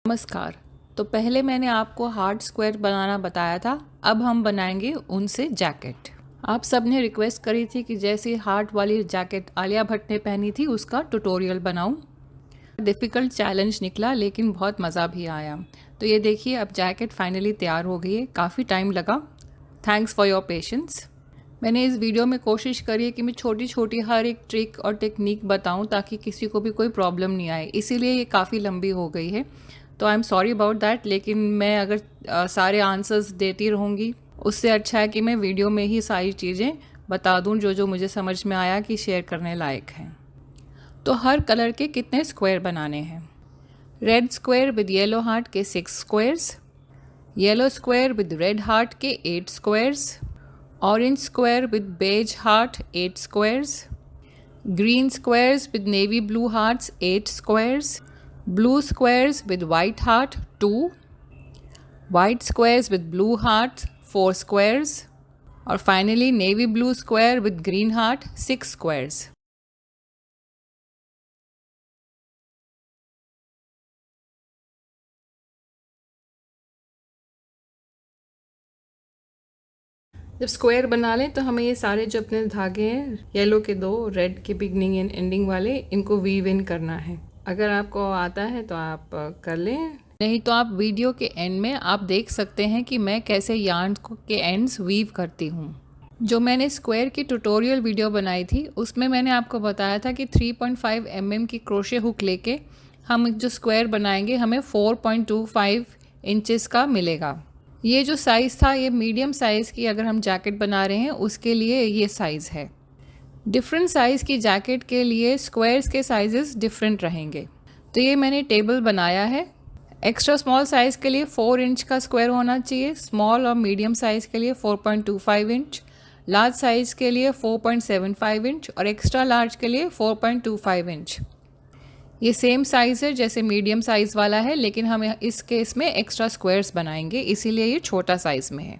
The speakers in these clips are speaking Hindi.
नमस्कार। तो पहले मैंने आपको हार्ट स्क्वायर बनाना बताया था, अब हम बनाएंगे उनसे जैकेट। आप सब ने रिक्वेस्ट करी थी कि जैसे हार्ट वाली जैकेट आलिया भट्ट ने पहनी थी उसका ट्यूटोरियल बनाऊं। डिफ़िकल्ट चैलेंज निकला लेकिन बहुत मज़ा भी आया। तो ये देखिए अब जैकेट फाइनली तैयार हो गई है, काफ़ी टाइम लगा। Thanks for your patience. मैंने इस वीडियो में कोशिश करी है कि मैं छोटी छोटी हर एक ट्रिक और टेक्निक बताऊं ताकि किसी को भी कोई प्रॉब्लम नहीं आए, इसीलिए ये काफ़ी लंबी हो गई है। तो I am sorry about that, लेकिन मैं अगर सारे आंसर्स देती रहूँगी उससे अच्छा है कि मैं वीडियो में ही सारी चीज़ें बता दूं जो जो मुझे समझ में आया कि शेयर करने लायक हैं। तो हर कलर के कितने स्क्वायर बनाने हैं? Red square with yellow heart के 6 squares, yellow square with red heart के 8 squares, orange square with beige heart 8 squares, green squares with navy blue hearts 8 squares, blue squares with white heart 2, white squares with blue heart 4 squares, और finally navy blue square with green heart 6 squares. जब स्क्वायर बना लें तो हमें ये सारे जो अपने धागे हैं, येलो के 2, रेड के बिगनिंग एंड एंडिंग वाले, इनको वीव इन करना है। अगर आपको आता है तो आप कर लें, नहीं तो आप वीडियो के एंड में आप देख सकते हैं कि मैं कैसे यार्न के एंड्स वीव करती हूँ। जो मैंने स्क्वायर की ट्यूटोरियल वीडियो बनाई थी उसमें मैंने आपको बताया था कि 3.5 mm की क्रोशे हुक लेके हम जो स्क्वायर बनाएंगे हमें 4.25 इंचेस का मिलेगा। ये जो साइज़ था ये मीडियम साइज़ की अगर हम जैकेट बना रहे हैं उसके लिए ये साइज़ है। डिफरेंट साइज़ की जैकेट के लिए स्क्वायर्स के साइजेस डिफरेंट रहेंगे। तो ये मैंने टेबल बनाया है। एक्स्ट्रा स्मॉल साइज़ के लिए 4 इंच का स्क्वायर होना चाहिए, स्मॉल और मीडियम साइज़ के लिए 4.25 इंच, लार्ज साइज़ के लिए 4.75 इंच और एक्स्ट्रा लार्ज के लिए 4.25 इंच। ये सेम साइज़ है जैसे मीडियम साइज़ वाला है, लेकिन हम इस केस में एक्स्ट्रा स्क्वायर्स बनाएंगे, इसीलिए ये छोटा साइज़ में है।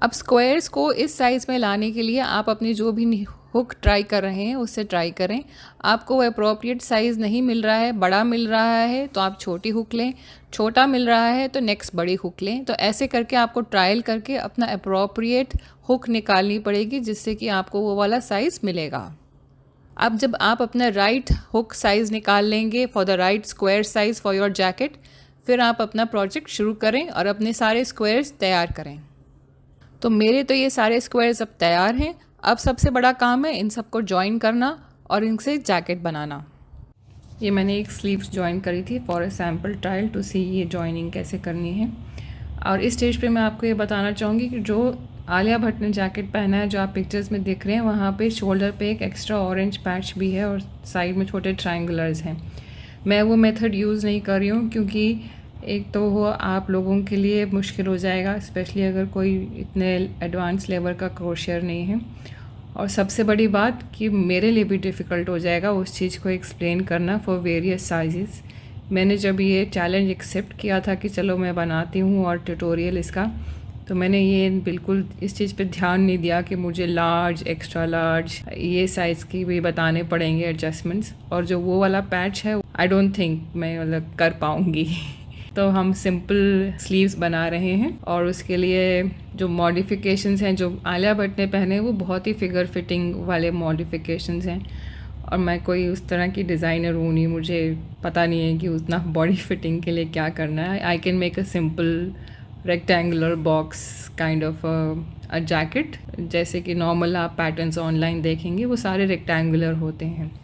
अब स्क्वायर्स को इस साइज़ में लाने के लिए आप अपनी जो भी हुक ट्राई कर रहे हैं उससे ट्राई करें। आपको अप्रोप्रिएट साइज़ नहीं मिल रहा है, बड़ा मिल रहा है तो आप छोटी हुक लें, छोटा मिल रहा है तो नेक्स्ट बड़ी हुक लें। तो ऐसे करके आपको ट्रायल करके अपना अप्रोप्रिएट हुक निकालनी पड़ेगी जिससे कि आपको वो वाला साइज़ मिलेगा। अब जब आप अपना राइट हुक साइज़ निकाल लेंगे for the right square size for your jacket, फिर आप अपना प्रोजेक्ट शुरू करें और अपने सारे स्क्वायर्स तैयार करें। तो मेरे तो ये सारे स्क्वायर्स अब तैयार हैं। अब सबसे बड़ा काम है इन सबको ज्वाइन करना और इनसे जैकेट बनाना। ये मैंने एक स्लीव्स ज्वाइन करी थी for a sample trial to see ये ज्वाइनिंग कैसे करनी है। और इस स्टेज पे मैं आपको ये बताना चाहूँगी कि जो आलिया भट्ट ने जैकेट पहना है जो आप पिक्चर्स में देख रहे हैं वहाँ पे शोल्डर पे एक एक्स्ट्रा ऑरेंज पैच भी है और साइड में छोटे ट्रायंगुलर्स हैं। मैं वो मेथड यूज़ नहीं कर रही हूँ क्योंकि एक तो वो आप लोगों के लिए मुश्किल हो जाएगा, स्पेशली अगर कोई इतने एडवांस लेवल का क्रोशियर नहीं है, और सबसे बड़ी बात कि मेरे लिए भी डिफ़िकल्ट हो जाएगा उस चीज़ को एक्सप्लेन करना फॉर वेरियस साइजेस। मैंने जब ये चैलेंज एक्सेप्ट किया था कि चलो मैं बनाती हूँ और ट्यूटोरियल इसका, तो मैंने ये बिल्कुल इस चीज़ पे ध्यान नहीं दिया कि मुझे लार्ज, एक्स्ट्रा लार्ज ये साइज़ की भी बताने पड़ेंगे एडजस्टमेंट्स, और जो वो वाला पैच है आई डोंट थिंक मैं मतलब कर पाऊँगी। तो हम सिंपल स्लीव्स बना रहे हैं और उसके लिए जो मॉडिफिकेशंस हैं जो आलिया भट्ट ने पहने वो बहुत ही फिगर फिटिंग वाले मॉडिफिकेशंस हैं, और मैं कोई उस तरह की डिज़ाइनर हूँ नहीं, मुझे पता नहीं है कि उतना बॉडी फिटिंग के लिए क्या करना है। I can make a simple rectangular box kind of a jacket, जैसे कि नॉर्मल आप पैटर्न्स ऑनलाइन देखेंगे वो सारे रेक्टेंगुलर होते हैं,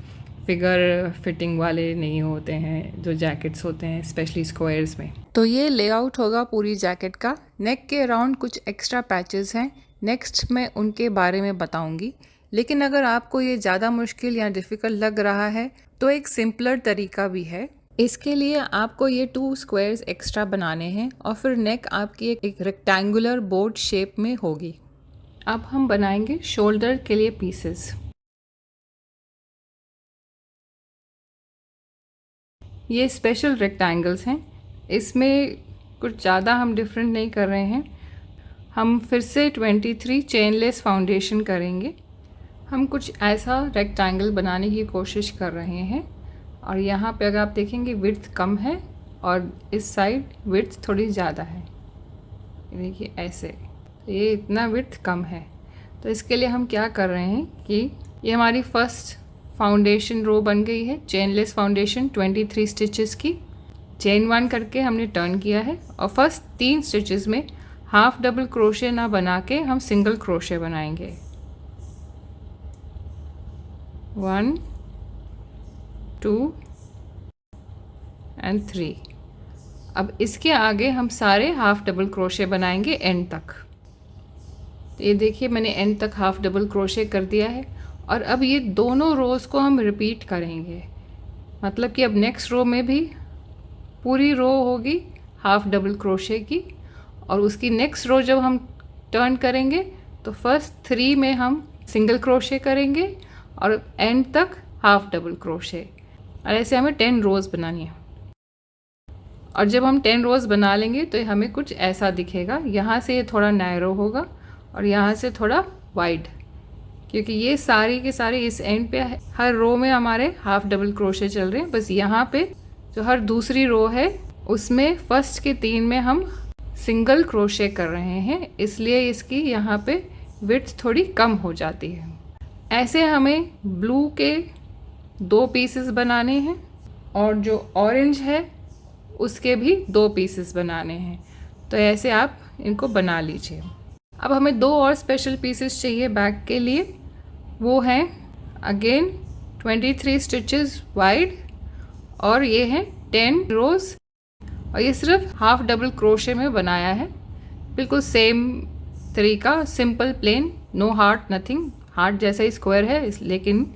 फिगर फिटिंग वाले नहीं होते हैं जो जैकेट्स होते हैं स्पेशली स्क्वायर्स में। तो ये लेआउट होगा पूरी जैकेट का। नेक के अराउंड कुछ एक्स्ट्रा पैचेस हैं, नेक्स्ट मैं उनके बारे में बताऊंगी। लेकिन अगर आपको ये ज़्यादा मुश्किल या डिफ़िकल्ट लग रहा है तो एक सिंपलर तरीका भी है। इसके लिए आपको ये 2 स्क्वायर्स एक्स्ट्रा बनाने हैं और फिर नेक आपकी एक रेक्टेंगुलर बोर्ड शेप में होगी। अब हम बनाएंगे शोल्डर के लिए पीसेस। ये स्पेशल रेक्टेंगल्स हैं, इसमें कुछ ज़्यादा हम डिफरेंट नहीं कर रहे हैं। हम फिर से 23 चेनलेस फाउंडेशन करेंगे। हम कुछ ऐसा रेक्टेंगल बनाने की कोशिश कर रहे हैं, और यहाँ पे अगर आप देखेंगे विड्थ कम है और इस साइड विड्थ थोड़ी ज़्यादा है। ये देखिए ऐसे, तो ये इतना विड्थ कम है। तो इसके लिए हम क्या कर रहे हैं कि ये हमारी फर्स्ट फाउंडेशन रो बन गई है, चेनलेस फाउंडेशन 23 स्टिचेस की। चेन 1 करके हमने टर्न किया है और फर्स्ट 3 स्टिचेस में हाफ डबल क्रोशे ना बना के हम सिंगल क्रोशे बनाएंगे। 1 2 एंड 3। अब इसके आगे हम सारे हाफ डबल क्रोशे बनाएंगे एंड तक। तो ये देखिए मैंने एंड तक हाफ डबल क्रोशे कर दिया है और अब ये दोनों रोज़ को हम रिपीट करेंगे। मतलब कि अब नेक्स्ट रो में भी पूरी रो होगी हाफ डबल क्रोशे की, और उसकी नेक्स्ट रो जब हम टर्न करेंगे तो फर्स्ट 3 में हम सिंगल क्रोशे करेंगे और एंड तक हाफ डबल क्रोशे। और ऐसे हमें 10 रोज़ बनानी है। और जब हम 10 रोज़ बना लेंगे तो हमें कुछ ऐसा दिखेगा। यहाँ से ये थोड़ा नैरो होगा और यहाँ से थोड़ा वाइड, क्योंकि ये सारी के सारे इस एंड पे हर रो में हमारे हाफ डबल क्रोशे चल रहे हैं। बस यहाँ पे जो हर दूसरी रो है उसमें फर्स्ट के 3 में हम सिंगल क्रोशे कर रहे हैं, इसलिए इसकी यहाँ पे विड्थ थोड़ी कम हो जाती है। ऐसे हमें ब्लू के 2 पीसेस बनाने हैं और जो ऑरेंज है उसके भी 2 पीसेस बनाने हैं। तो ऐसे आप इनको बना लीजिए। अब हमें 2 और स्पेशल पीसेस चाहिए बैक के लिए। वो हैं अगेन 23 स्टिचेस वाइड और ये हैं 10 रोज़, और ये सिर्फ हाफ डबल क्रोशे में बनाया है। बिल्कुल सेम तरीका, simple plain, no heart nothing. Heart जैसा ही स्क्वायर है लेकिन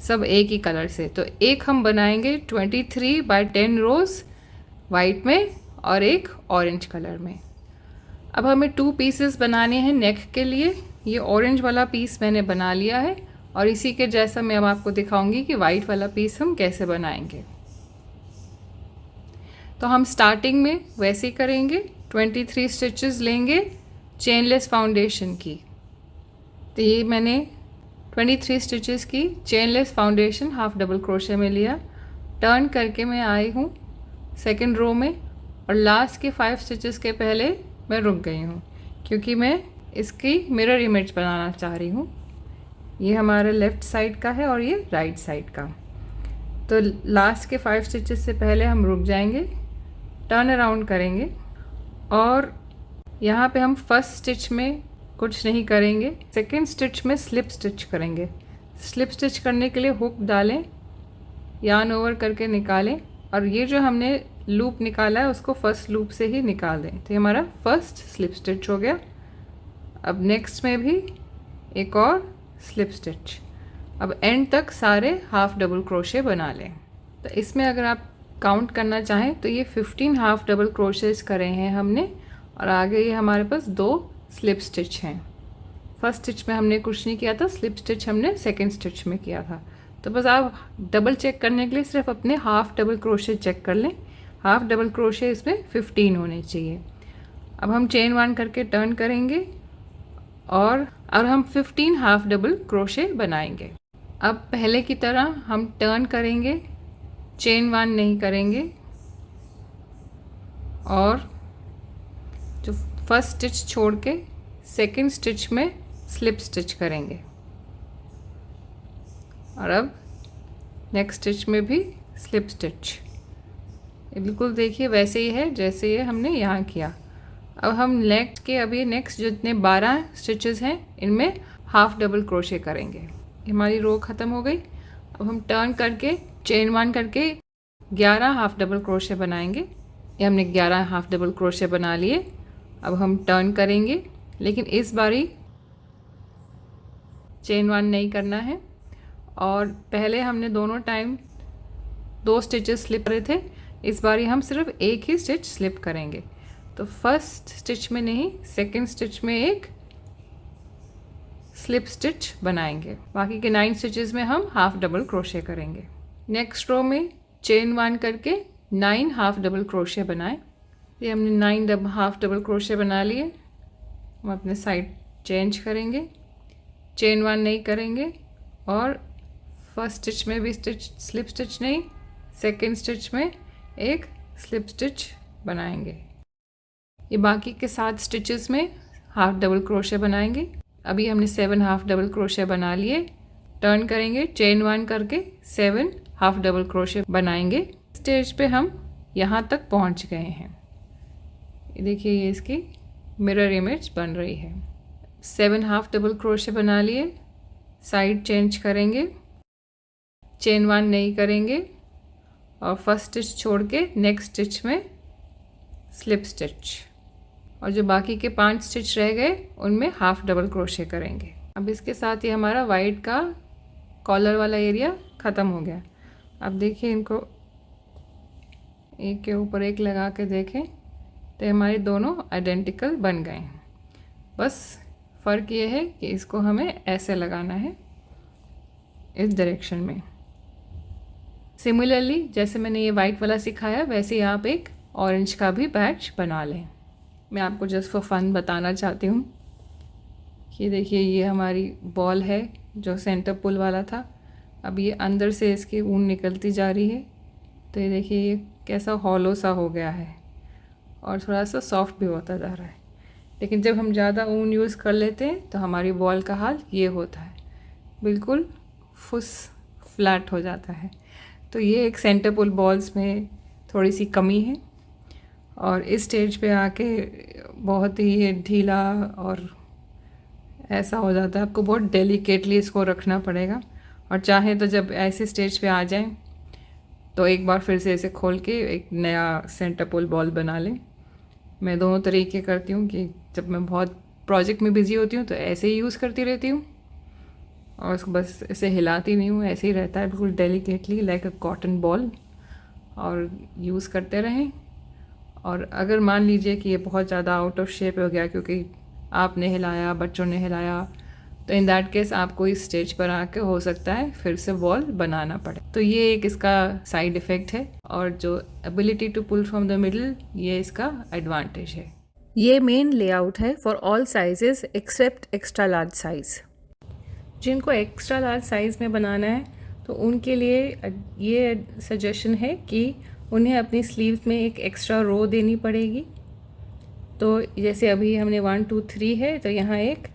सब एक ही कलर से। तो एक हम बनाएंगे 23 बाय 10 रोज़ वाइट में और एक ऑरेंज कलर में। अब हमें 2 पीसेस बनाने हैं नेक के लिए। ये ऑरेंज वाला पीस मैंने बना लिया है और इसी के जैसा मैं अब आपको दिखाऊंगी कि वाइट वाला पीस हम कैसे बनाएंगे। तो हम स्टार्टिंग में वैसे ही करेंगे, 23 स्टिचेस लेंगे चेनलेस फाउंडेशन की। तो ये मैंने 23 स्टिचेस की चेनलेस फाउंडेशन हाफ डबल क्रोशे में लिया। टर्न करके मैं आई हूँ सेकंड रो में और लास्ट के 5 स्टिचेस के पहले मैं रुक गई हूँ, क्योंकि मैं इसकी मिरर इमेज बनाना चाह रही हूँ। ये हमारा लेफ़्ट साइड का है और ये राइट साइड का। तो लास्ट के 5 स्टिचेस से पहले हम रुक जाएंगे, टर्न अराउंड करेंगे और यहाँ पे हम फर्स्ट स्टिच में कुछ नहीं करेंगे, सेकंड स्टिच में स्लिप स्टिच करेंगे। स्लिप स्टिच करने के लिए हुक डालें, यार्न ओवर करके निकालें और ये जो हमने लूप निकाला है उसको फर्स्ट लूप से ही निकाल दें। तो ये हमारा फर्स्ट स्लिप स्टिच हो गया। अब नेक्स्ट में भी एक और स्लिप स्टिच। अब एंड तक सारे हाफ डबल क्रोशे बना लें। तो इसमें अगर आप काउंट करना चाहें तो ये 15 हाफ डबल क्रोशेस करे हैं हमने, और आगे ये हमारे पास 2 स्लिप स्टिच हैं। फर्स्ट स्टिच में हमने कुछ नहीं किया था, स्लिप स्टिच हमने सेकंड स्टिच में किया था। तो बस आप डबल चेक करने के लिए सिर्फ अपने हाफ डबल क्रोशे चेक कर लें। हाफ डबल क्रोशे इसमें 15 होने चाहिए। अब हम चेन 1 करके टर्न करेंगे और अब हम 15 हाफ डबल क्रोशे बनाएंगे। अब पहले की तरह हम टर्न करेंगे, चेन 1 नहीं करेंगे और जो फर्स्ट स्टिच छोड़ के सेकंड स्टिच में स्लिप स्टिच करेंगे। और अब नेक्स्ट स्टिच में भी स्लिप स्टिच। ये बिल्कुल देखिए वैसे ही है जैसे ये हमने यहाँ किया। अब हम नेक के अभी नेक्स्ट जितने 12 स्टिचेस हैं इनमें हाफ डबल क्रोशे करेंगे। हमारी रो ख़त्म हो गई। अब हम टर्न करके चेन 1 करके 11 हाफ डबल क्रोशे बनाएंगे। ये हमने 11 हाफ डबल क्रोशे बना लिए। अब हम टर्न करेंगे, लेकिन इस बारी चेन 1 नहीं करना है और पहले हमने दोनों टाइम 2 स्टिचेस स्लिप करे थे, इस बारी हम सिर्फ एक ही स्टिच स्लिप करेंगे। तो फर्स्ट स्टिच में नहीं, सेकंड स्टिच में एक स्लिप स्टिच बनाएंगे। बाकी के 9 स्टिचेस में हम हाफ डबल क्रोशे करेंगे। नेक्स्ट रो में चेन 1 करके 9 हाफ डबल क्रोशे बनाएं। ये हमने 9 हाफ डबल क्रोशे बना लिए। हम अपने साइड चेंज करेंगे, चेन 1 नहीं करेंगे और फर्स्ट स्टिच में भी स्लिप स्टिच नहीं, सेकंड स्टिच में एक स्लिप स्टिच बनाएंगे। ये बाकी के 7 स्टिचेस में हाफ डबल क्रोशे बनाएंगे। अभी हमने 7 हाफ डबल क्रोशे बना लिए। टर्न करेंगे, चेन 1 करके 7 हाफ डबल क्रोशे बनाएंगे। स्टेज पे हम यहाँ तक पहुँच गए हैं। ये देखिए, ये इसकी मिरर इमेज बन रही है। 7 हाफ डबल क्रोशे बना लिए। साइड चेंज करेंगे, चेन 1 नहीं करेंगे और फर्स्ट स्टिच छोड़ के नेक्स्ट स्टिच में स्लिप स्टिच, और जो बाकी के 5 स्टिच रह गए उनमें हाफ डबल क्रोशे करेंगे। अब इसके साथ ही हमारा वाइट का कॉलर वाला एरिया ख़त्म हो गया। अब देखिए, इनको एक के ऊपर एक लगा के देखें तो हमारे दोनों आइडेंटिकल बन गए हैं। बस फ़र्क ये है कि इसको हमें ऐसे लगाना है, इस डायरेक्शन में। सिमिलरली जैसे मैंने ये वाइट वाला सिखाया वैसे ही आप एक ऑरेंज का भी बैच बना लें। मैं आपको जस्ट फॉर फन बताना चाहती हूँ कि देखिए, ये हमारी बॉल है जो सेंटर पुल वाला था। अब ये अंदर से इसकी ऊन निकलती जा रही है, तो ये देखिए ये कैसा हॉलो सा हो गया है और थोड़ा सा सॉफ्ट भी होता जा रहा है। लेकिन जब हम ज़्यादा ऊन यूज़ कर लेते हैं तो हमारी बॉल का हाल ये होता है, बिल्कुल फुस फ्लैट हो जाता है। तो ये एक सेंटर पुल बॉल्स में थोड़ी सी कमी है, और इस स्टेज पे आके बहुत ही ढीला और ऐसा हो जाता है। आपको बहुत डेलिकेटली इसको रखना पड़ेगा, और चाहे तो जब ऐसे स्टेज पे आ जाएं तो एक बार फिर से इसे खोल के एक नया सेंटर पुल बॉल बना लें। मैं दोनों तरीके करती हूँ कि जब मैं बहुत प्रोजेक्ट में बिज़ी होती हूँ तो ऐसे ही यूज़ करती रहती हूँ, और उसको बस ऐसे हिलाती नहीं हूँ, ऐसे ही रहता है बिल्कुल डेलिकेटली लाइक अ कॉटन बॉल, और यूज़ करते रहें। और अगर मान लीजिए कि ये बहुत ज़्यादा आउट ऑफ शेप हो गया क्योंकि आपने हिलाया, बच्चों ने हिलाया, तो इन दैट केस आपको इस स्टेज पर आके हो सकता है फिर से बॉल बनाना पड़े। तो ये एक इसका साइड इफ़ेक्ट है, और जो ability to pull from the middle, ये इसका एडवांटेज है। ये मेन लेआउट है for all sizes except extra large size. जिनको एक्स्ट्रा लार्ज साइज़ में बनाना है तो उनके लिए ये सजेशन है कि उन्हें अपनी स्लीव्स में एक एक्स्ट्रा रो देनी पड़ेगी। तो जैसे अभी हमने 1 2 3 है, तो यहाँ एक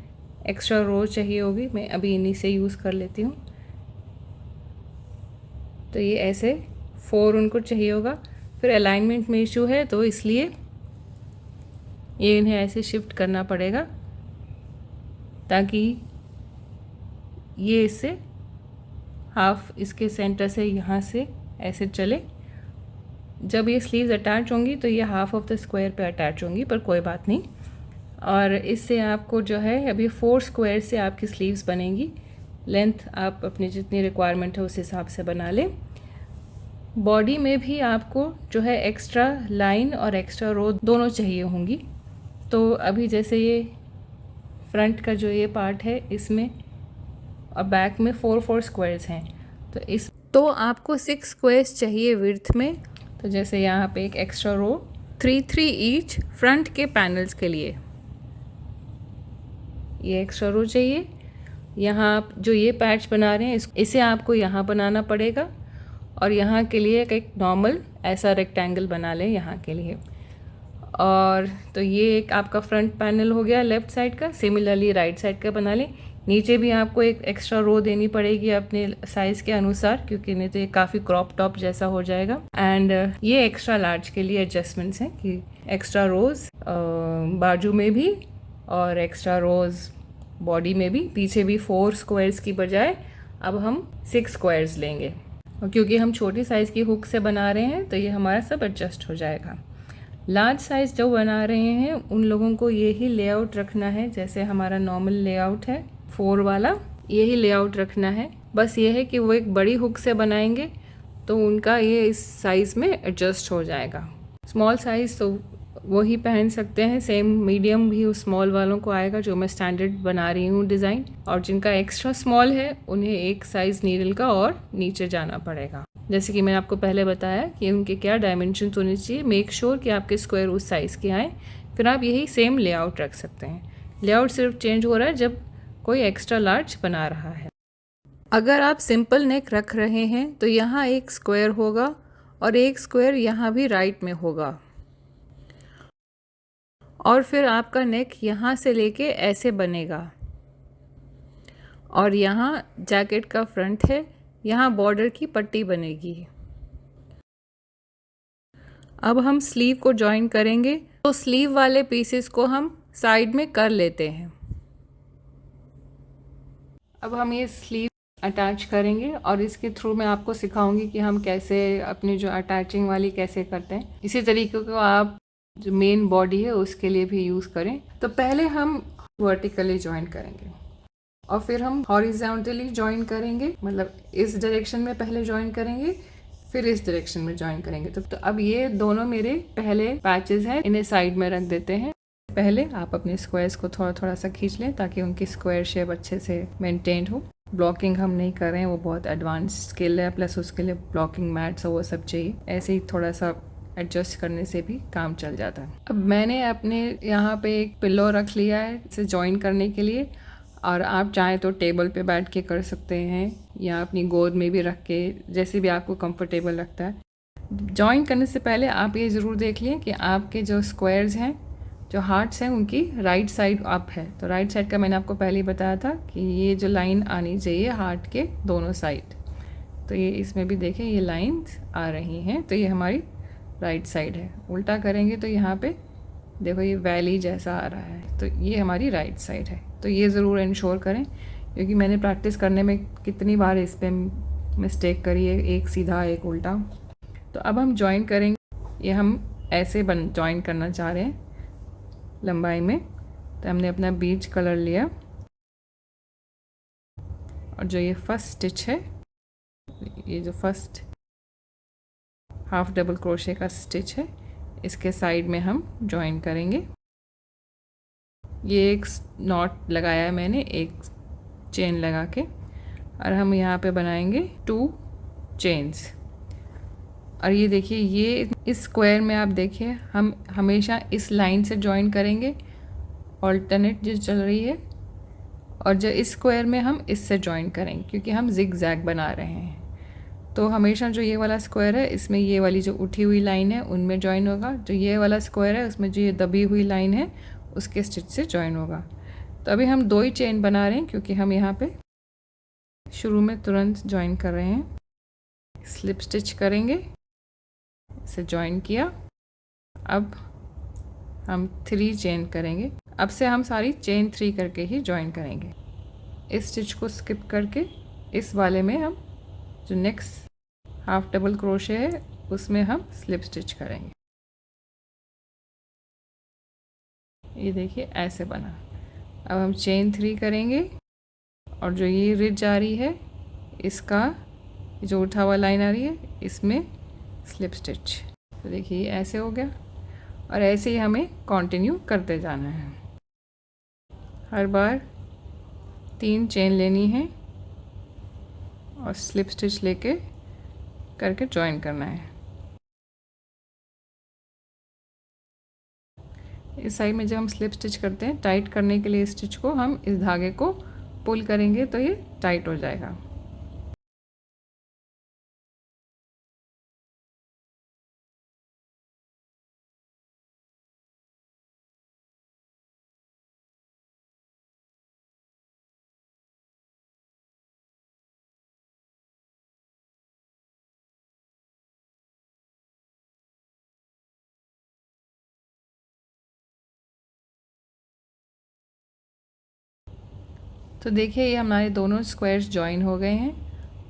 एक्स्ट्रा रो चाहिए होगी। मैं अभी इन्हीं से यूज़ कर लेती हूँ। तो ये ऐसे 4 उनको चाहिए होगा। फिर अलाइनमेंट में इशू है तो इसलिए ये इन्हें ऐसे शिफ्ट करना पड़ेगा ताकि ये इससे हाफ इसके सेंटर से यहाँ से ऐसे चले। जब ये स्लीव्स अटैच होंगी तो ये हाफ ऑफ द स्क्वायर पे अटैच होंगी, पर कोई बात नहीं। और इससे आपको जो है अभी 4 स्क्वायर से आपकी स्लीव्स बनेंगी। लेंथ आप अपनी जितनी रिक्वायरमेंट है उस हिसाब से बना लें। बॉडी में भी आपको जो है एक्स्ट्रा लाइन और एक्स्ट्रा रो दोनों चाहिए होंगी। तो अभी जैसे ये फ्रंट का जो ये पार्ट है इसमें और बैक में 4 स्क्वायर्स हैं, तो आपको 6 स्क्वायर्स चाहिए विड्थ में। तो जैसे यहाँ पे एक एक्स्ट्रा रो 3 ईच फ्रंट के पैनल्स के लिए ये एक्स्ट्रा रो चाहिए। यहाँ आप जो ये पैच बना रहे हैं इसे आपको यहाँ बनाना पड़ेगा, और यहाँ के लिए एक नॉर्मल ऐसा रेक्टेंगल बना लें यहाँ के लिए। और तो ये एक आपका फ्रंट पैनल हो गया लेफ़्ट साइड का। सिमिलरली राइट साइड का बना लें। नीचे भी आपको एक एक्स्ट्रा रो देनी पड़ेगी अपने साइज़ के अनुसार, क्योंकि नहीं तो ये काफ़ी क्रॉप टॉप जैसा हो जाएगा। एंड ये एक्स्ट्रा लार्ज के लिए एडजस्टमेंट्स हैं कि एक्स्ट्रा रोज़ बाजू में भी और एक्स्ट्रा रोज़ बॉडी में भी। पीछे भी 4 स्क्वायर्स की बजाय अब हम 6 स्क्वायर्स लेंगे, और क्योंकि हम छोटी साइज़ की हुक से बना रहे हैं तो ये हमारा सब एडजस्ट हो जाएगा। लार्ज साइज़ जो बना रहे हैं उन लोगों को यही लेआउट रखना है, जैसे हमारा नॉर्मल लेआउट है 4 वाला, यही लेआउट रखना है। बस ये है कि वो एक बड़ी हुक से बनाएंगे तो उनका ये इस साइज़ में एडजस्ट हो जाएगा। स्मॉल साइज़ तो वही पहन सकते हैं, सेम मीडियम भी उस स्मॉल वालों को आएगा जो मैं स्टैंडर्ड बना रही हूँ डिज़ाइन। और जिनका एक्स्ट्रा स्मॉल है उन्हें एक साइज़ नीडल का और नीचे जाना पड़ेगा। जैसे कि मैंने आपको पहले बताया कि उनके क्या डायमेंशन होने चाहिए। मेक श्योर कि आपके स्क्वायर उस साइज़ के आएँ, फिर आप यही सेम लेआउट रख सकते हैं। लेआउट सिर्फ चेंज हो रहा है जब कोई एक्स्ट्रा लार्ज बना रहा है। अगर आप सिंपल नेक रख रहे हैं तो यहाँ एक स्क्वायर होगा और एक स्क्वायर यहाँ भी राइट में होगा। और फिर आपका नेक यहाँ से लेके ऐसे बनेगा और यहाँ जैकेट का फ्रंट है, यहाँ बॉर्डर की पट्टी बनेगी। अब हम स्लीव को जॉइन करेंगे, तो स्लीव वाले पीसेस को हम साइड में कर लेते हैं। अब हम ये स्लीव अटैच करेंगे और इसके थ्रू मैं आपको सिखाऊंगी कि हम कैसे अपनी जो अटैचिंग वाली कैसे करते हैं। इसी तरीके को आप जो मेन बॉडी है उसके लिए भी यूज़ करें। तो पहले हम वर्टिकली जॉइन करेंगे और फिर हम हॉरिजॉन्टली जॉइन करेंगे, मतलब इस डायरेक्शन में पहले जॉइन करेंगे, फिर इस डायरेक्शन में जॉइन करेंगे। तो अब ये दोनों मेरे पहले पैचेस हैं, इन्हें साइड में रख देते हैं। पहले आप अपने स्क्वायर्स को थोड़ा थोड़ा सा खींच लें ताकि उनकी स्क्वायर शेप अच्छे से मेंटेन हो। ब्लॉकिंग हम नहीं कर रहे हैं, वो बहुत एडवांस स्किल है, प्लस उसके लिए ब्लॉकिंग मैट्स और वो सब चाहिए। ऐसे ही थोड़ा सा एडजस्ट करने से भी काम चल जाता है। अब मैंने अपने यहाँ पे एक पिलो रख लिया है इसे जॉइन करने के लिए, और आप चाहें तो टेबल पे बैठ के कर सकते हैं या अपनी गोद में भी रख के, जैसे भी आपको कंफर्टेबल लगता है। जॉइन करने से पहले आप ये ज़रूर देख लें कि आपके जो स्क्वायर्स हैं, जो हार्ट्स हैं, उनकी राइट साइड अप है। तो राइट साइड का मैंने आपको पहले ही बताया था कि ये जो लाइन आनी चाहिए हार्ट के दोनों साइड, तो ये इसमें भी देखें ये लाइंस आ रही हैं, तो ये हमारी राइट साइड है। उल्टा करेंगे तो यहाँ पे देखो ये वैली जैसा आ रहा है, तो ये हमारी राइट साइड है। तो ये ज़रूर इंश्योर करें, क्योंकि मैंने प्रैक्टिस करने में कितनी बार इस पर मिस्टेक करी है, एक सीधा एक उल्टा। तो अब हम जॉइन करेंगे, ये हम ऐसे जॉइन करना चाह रहे हैं लंबाई में। तो हमने अपना बीच कलर लिया और जो ये फर्स्ट स्टिच है, ये जो फर्स्ट हाफ डबल क्रोशे का स्टिच है, इसके साइड में हम जॉइन करेंगे। ये एक नॉट लगाया है मैंने, एक चेन लगा के, और हम यहाँ पे बनाएंगे 2 चेन्स। और ये देखिए ये इस स्क्वायर में आप देखिए हम हमेशा इस लाइन से जॉइन करेंगे, ऑल्टरनेट जो चल रही है, और जो इस स्क्वायर में हम इससे जॉइन करेंगे क्योंकि हम जिग जैग बना रहे हैं। तो हमेशा जो ये वाला स्क्वायर है इसमें ये वाली जो उठी हुई लाइन है उनमें जॉइन होगा, जो ये वाला स्क्वायर है उसमें जो ये दबी हुई लाइन है उसके स्टिच से जॉइन होगा। तो अभी हम 2 ही चेन बना रहे हैं क्योंकि हम यहाँ पे शुरू में तुरंत जॉइन कर रहे हैं। स्लिप स्टिच करेंगे, इसे जॉइन किया। अब हम 3 चेन करेंगे। अब से हम सारी चेन 3 करके ही जॉइन करेंगे। इस स्टिच को स्किप करके इस वाले में हम जो नेक्स्ट हाफ डबल क्रोशे है उसमें हम स्लिप स्टिच करेंगे। ये देखिए ऐसे बना। अब हम चेन 3 करेंगे और जो ये रिज आ रही है इसका जो उठा हुआ लाइन आ रही है इसमें स्लिप स्टिच। तो देखिए ऐसे हो गया, और ऐसे ही हमें कंटिन्यू करते जाना है। हर बार 3 चेन लेनी है और स्लिप स्टिच लेके करके जॉइन करना है। इस साइड में जब हम स्लिप स्टिच करते हैं, टाइट करने के लिए स्टिच को हम इस धागे को पुल करेंगे तो ये टाइट हो जाएगा। तो देखिए ये हमारे दोनों स्क्वायर्स जॉइन हो गए हैं,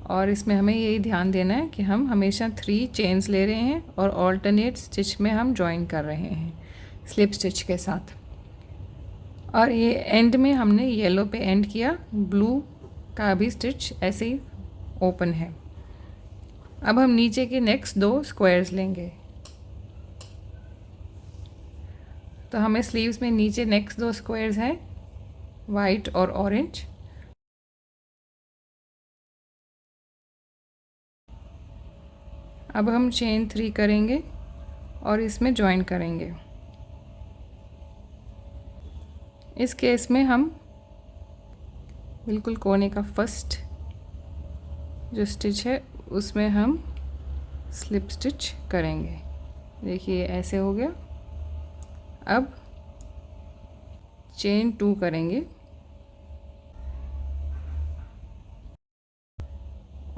और इसमें हमें यही ध्यान देना है कि हम हमेशा 3 चेन्स ले रहे हैं और ऑल्टरनेट स्टिच में हम जॉइन कर रहे हैं स्लिप स्टिच के साथ। और ये एंड में हमने येलो पे एंड किया, ब्लू का भी स्टिच ऐसे ही ओपन है। अब हम नीचे के नेक्स्ट 2 स्क्वायर्स लेंगे। तो हमें स्लीव्स में नीचे नेक्स्ट 2 स्क्वायर्स हैं, वाइट और ऑरेंज। अब हम चेन 3 करेंगे और इसमें जॉइन करेंगे। इस केस में हम बिल्कुल कोने का फर्स्ट जो स्टिच है उसमें हम स्लिप स्टिच करेंगे। देखिए ऐसे हो गया। अब चेन 2 करेंगे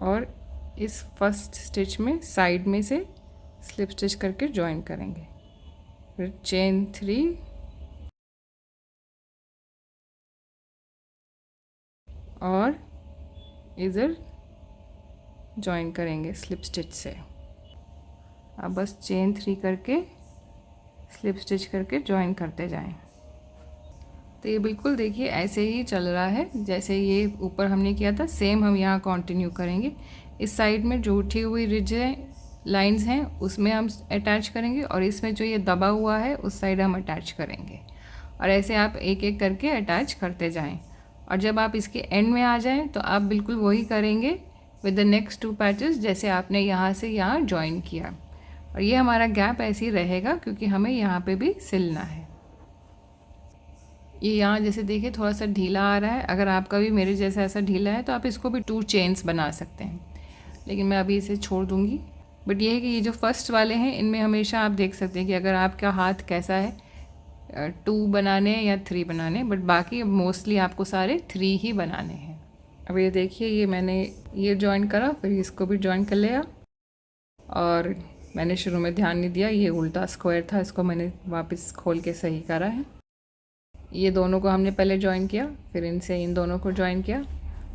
और इस फर्स्ट स्टिच में साइड में से स्लिप स्टिच करके जॉइन करेंगे। फिर चेन 3 और इधर जॉइन करेंगे स्लिप स्टिच से। अब बस चेन 3 करके स्लिप स्टिच करके जॉइन करते जाएं। तो ये बिल्कुल देखिए ऐसे ही चल रहा है जैसे ये ऊपर हमने किया था, सेम हम यहाँ कंटिन्यू करेंगे। इस साइड में जो उठी हुई रिज है, लाइंस हैं, उसमें हम अटैच करेंगे और इसमें जो ये दबा हुआ है उस साइड हम अटैच करेंगे। और ऐसे आप एक एक करके अटैच करते जाएं। और जब आप इसके एंड में आ जाएं तो आप बिल्कुल वही करेंगे विद द नेक्स्ट 2 पैचेस जैसे आपने यहाँ से यहाँ जॉइन किया। और ये हमारा गैप ऐसे ही रहेगा क्योंकि हमें यहाँ पे भी सिलना है। ये यहाँ जैसे देखिए थोड़ा सा ढीला आ रहा है। अगर आपका भी मेरे जैसा ऐसा ढीला है तो आप इसको भी 2 चेन्स बना सकते हैं, लेकिन मैं अभी इसे छोड़ दूँगी। बट ये है कि ये जो फर्स्ट वाले हैं इनमें हमेशा आप देख सकते हैं कि अगर आपका हाथ कैसा है, 2 बनाने या 3 बनाने, बट बाकी मोस्टली आपको सारे 3 ही बनाने हैं। अब ये देखिए ये मैंने ये जॉइन करा, फिर इसको भी जॉइन कर लिया और मैंने शुरू में ध्यान नहीं दिया, ये उल्टा स्क्वायर था, इसको मैंने वापस खोल के सही करा है। ये दोनों को हमने पहले जॉइन किया, फिर इनसे इन दोनों को जॉइन किया।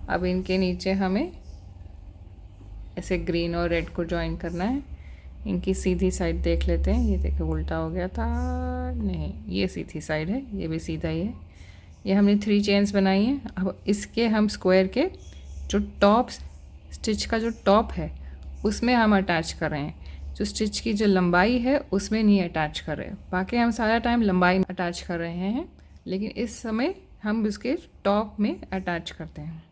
अब इनके नीचे हमें ऐसे ग्रीन और रेड को जॉइन करना है। इनकी सीधी साइड देख लेते हैं। ये देखो उल्टा हो गया था, नहीं ये सीधी साइड है, ये भी सीधा ही है। ये हमने 3 चेन्स बनाई हैं। अब इसके हम स्क्वायर के जो टॉप स्टिच का जो टॉप है उसमें हम अटैच कर रहे हैं। जो स्टिच की जो लंबाई है उसमें नहीं अटैच कर रहे। बाकी हम सारा टाइम लंबाई में अटैच कर रहे हैं, लेकिन इस समय हम इसके टॉप में अटैच करते हैं।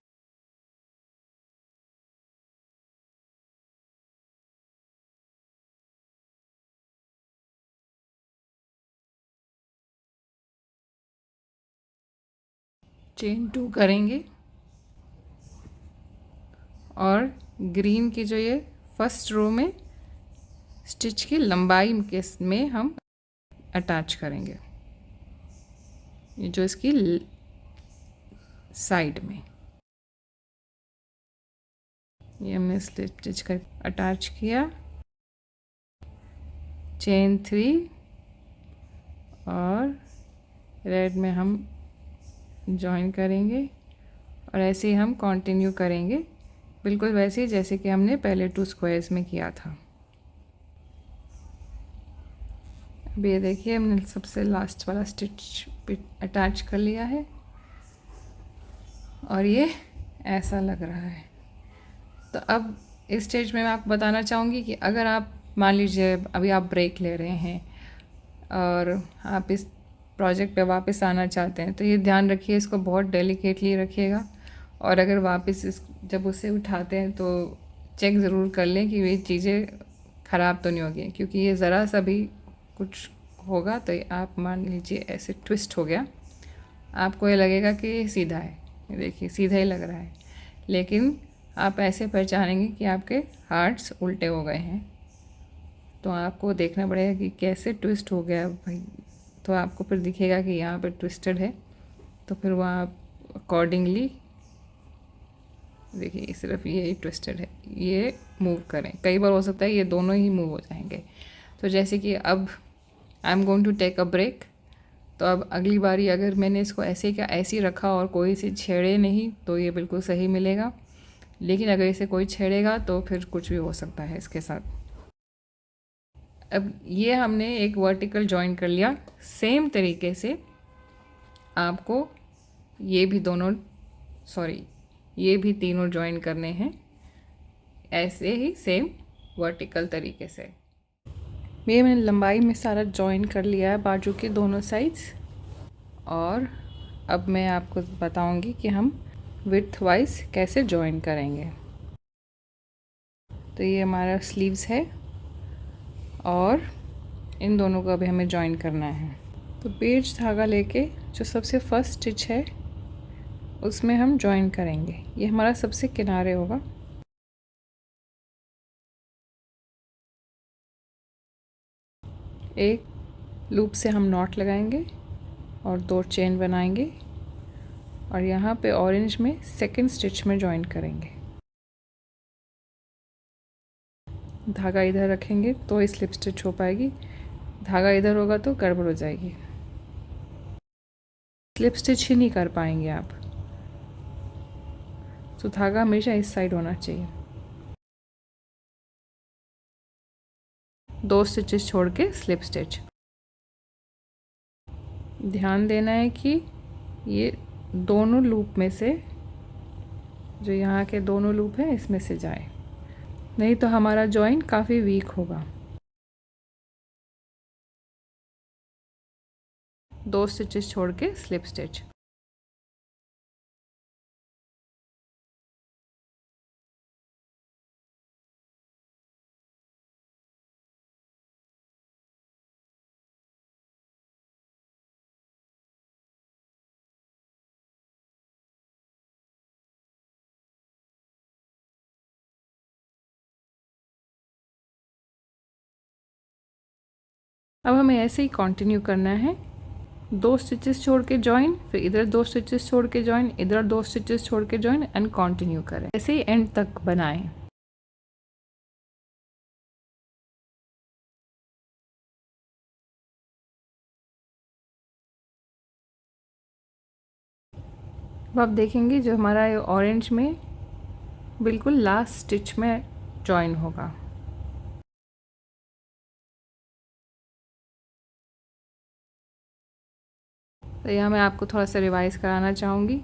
चेन 2 करेंगे और ग्रीन की जो ये फर्स्ट रो में स्टिच की लंबाई के में हम अटैच करेंगे, ये जो इसकी साइड में ये हमने स्टिच कर अटैच किया। चेन 3 और रेड में हम जॉइन करेंगे और ऐसे ही हम कंटिन्यू करेंगे, बिल्कुल वैसे ही जैसे कि हमने पहले 2 स्क्वायर्स में किया था। अब ये देखिए हमने सबसे लास्ट वाला स्टिच पे अटैच कर लिया है और ये ऐसा लग रहा है। तो अब इस स्टेज में मैं आपको बताना चाहूँगी कि अगर आप मान लीजिए अभी आप ब्रेक ले रहे हैं और आप इस प्रोजेक्ट पे वापस आना चाहते हैं, तो ये ध्यान रखिए, इसको बहुत डेलिकेटली रखिएगा। और अगर वापस जब उसे उठाते हैं तो चेक ज़रूर कर लें कि ये चीज़ें ख़राब तो नहीं होगी, क्योंकि ये ज़रा सा भी कुछ होगा तो आप मान लीजिए ऐसे ट्विस्ट हो गया, आपको ये लगेगा कि ये सीधा है, ये देखिए सीधा ही लग रहा है, लेकिन आप ऐसे पहचानेंगे कि आपके हार्ट्स उल्टे हो गए हैं। तो आपको देखना पड़ेगा कि कैसे ट्विस्ट हो गया भाई, तो आपको फिर दिखेगा कि यहाँ पे ट्विस्टेड है, तो फिर वहाँ आप अकॉर्डिंगली देखिए सिर्फ ये ही ट्विस्टेड है, ये मूव करें। कई बार हो सकता है ये दोनों ही मूव हो जाएंगे। तो जैसे कि अब I am going to take a break, तो अब अगली बारी अगर मैंने इसको ऐसे का ऐसे ही रखा और कोई इसे छेड़े नहीं तो ये बिल्कुल सही मिलेगा, लेकिन अगर इसे कोई छेड़ेगा तो फिर कुछ भी हो सकता है इसके साथ। अब ये हमने एक वर्टिकल जॉइन कर लिया, सेम तरीके से आपको ये भी दोनों ये भी तीनों जॉइन करने हैं, ऐसे ही सेम वर्टिकल तरीके से। ये मैंने लंबाई में सारा जॉइन कर लिया है बाजू के दोनों साइड्स, और अब मैं आपको बताऊंगी कि हम विड्थ वाइज कैसे जॉइन करेंगे। तो ये हमारा स्लीव्स है और इन दोनों को अभी हमें जॉइन करना है। तो पेज धागा लेके जो सबसे फर्स्ट स्टिच है उसमें हम जॉइन करेंगे, ये हमारा सबसे किनारे होगा। एक लूप से हम नॉट लगाएंगे और 2 चेन बनाएंगे और यहाँ पे ऑरेंज में सेकंड स्टिच में जॉइन करेंगे। धागा इधर रखेंगे तो ही स्लिप स्टिच हो पाएगी, धागा इधर होगा तो गड़बड़ हो जाएगी, स्लिप स्टिच ही नहीं कर पाएंगे आप। तो धागा हमेशा इस साइड होना चाहिए। 2 स्टिचेस छोड़ के स्लिप स्टिच। ध्यान देना है कि ये दोनों लूप में से, जो यहाँ के दोनों लूप हैं इसमें से जाए, नहीं तो हमारा जॉइन काफ़ी वीक होगा। 2 स्टिचेस छोड़ के स्लिप स्टिच। अब हमें ऐसे ही कंटिन्यू करना है। 2 स्टिचेस छोड़ के जॉइन, फिर इधर 2 स्टिचेस छोड़ के जॉइन, इधर 2 स्टिचेस छोड़ के जॉइन एंड कंटिन्यू करें। ऐसे ही एंड तक बनाएं। अब आप देखेंगे जो हमारा ये ऑरेंज में बिल्कुल लास्ट स्टिच में जॉइन होगा। तो यहाँ मैं आपको थोड़ा सा रिवाइज़ कराना चाहूँगी।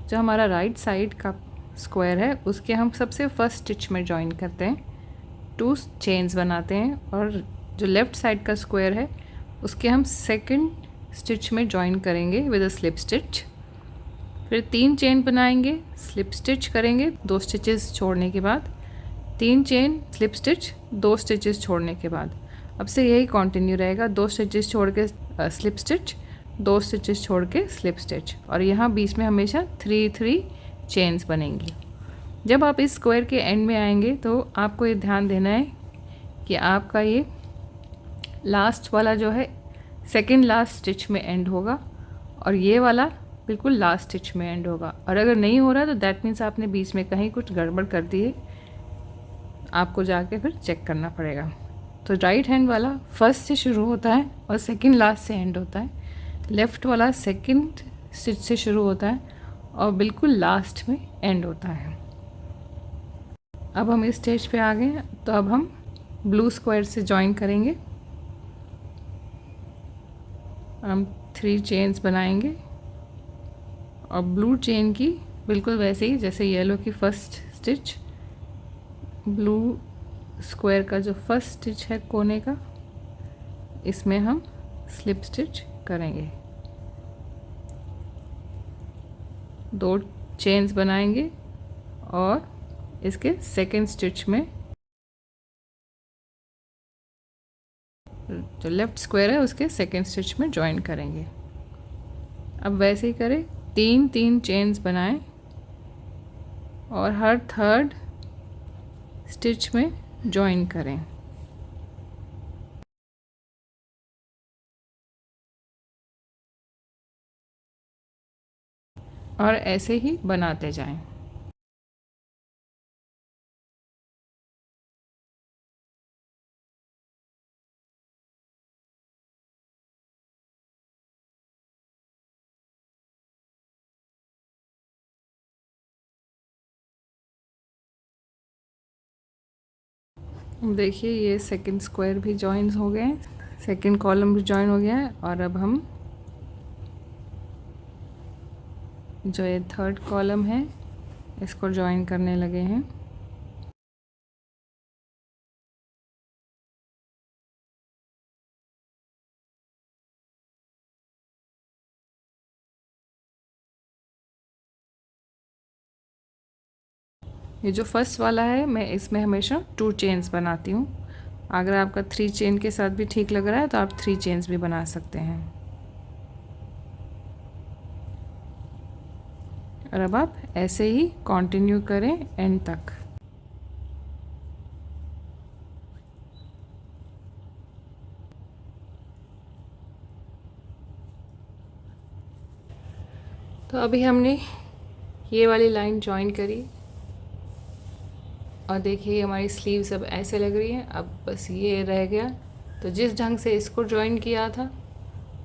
जो हमारा राइट साइड का स्क्वायर है उसके हम सबसे फर्स्ट स्टिच में जॉइन करते हैं, 2 चेन्स बनाते हैं, और जो लेफ़्ट साइड का स्क्वायर है उसके हम सेकंड स्टिच में जॉइन करेंगे विद अ स्लिप स्टिच। फिर 3 चेन बनाएंगे, स्लिप स्टिच करेंगे 2 स्टिचेस छोड़ने के बाद, 3 चेन स्लिप स्टिच 2 स्टिचेस छोड़ने के बाद। अब से यही कंटिन्यू रहेगा, 2 स्टिचेस छोड़ के स्लिप स्टिच, 2 स्टिचेस छोड़ के स्लिप स्टिच, और यहाँ बीच में हमेशा 3 चेन्स बनेंगी। जब आप इस स्क्वायर के एंड में आएंगे तो आपको ये ध्यान देना है कि आपका ये लास्ट वाला जो है सेकंड लास्ट स्टिच में एंड होगा और ये वाला बिल्कुल लास्ट स्टिच में एंड होगा। और अगर नहीं हो रहा तो दैट मीन्स आपने बीच में कहीं कुछ गड़बड़ कर दी है, आपको जाके फिर चेक करना पड़ेगा। तो राइट हैंड वाला फर्स्ट से शुरू होता है और सेकंड लास्ट से एंड होता है, लेफ़्ट वाला सेकंड स्टिच से शुरू होता है और बिल्कुल लास्ट में एंड होता है। अब हम इस स्टेज पे आ गए हैं, तो अब हम ब्लू स्क्वायर से जॉइन करेंगे। हम 3 चेन्स बनाएंगे और ब्लू चेन की बिल्कुल वैसे ही जैसे येलो की फर्स्ट स्टिच, ब्लू स्क्वायर का जो फर्स्ट स्टिच है कोने का, इसमें हम स्लिप स्टिच करेंगे, 2 चेन्स बनाएंगे और इसके सेकेंड स्टिच में जो लेफ़्ट स्क्वायर है उसके सेकेंड स्टिच में जॉइन करेंगे। अब वैसे ही करें, 3 चेन्स बनाएं और हर थर्ड स्टिच में जॉइन करें और ऐसे ही बनाते जाएं। देखिए ये सेकंड स्क्वायर भी जॉइन हो गए हैं, सेकंड कॉलम भी जॉइन हो गया है, और अब हम जो ये थर्ड कॉलम है इसको जॉइन करने लगे हैं। ये जो फर्स्ट वाला है मैं इसमें हमेशा 2 चेन्स बनाती हूँ। अगर आपका 3 चेन के साथ भी ठीक लग रहा है तो आप 3 चेन्स भी बना सकते हैं। और अब आप ऐसे ही कंटिन्यू करें एंड तक। तो अभी हमने ये वाली लाइन जॉइन करी और देखिए हमारी स्लीव्स अब ऐसे लग रही हैं। अब बस ये रह गया, तो जिस ढंग से इसको जॉइन किया था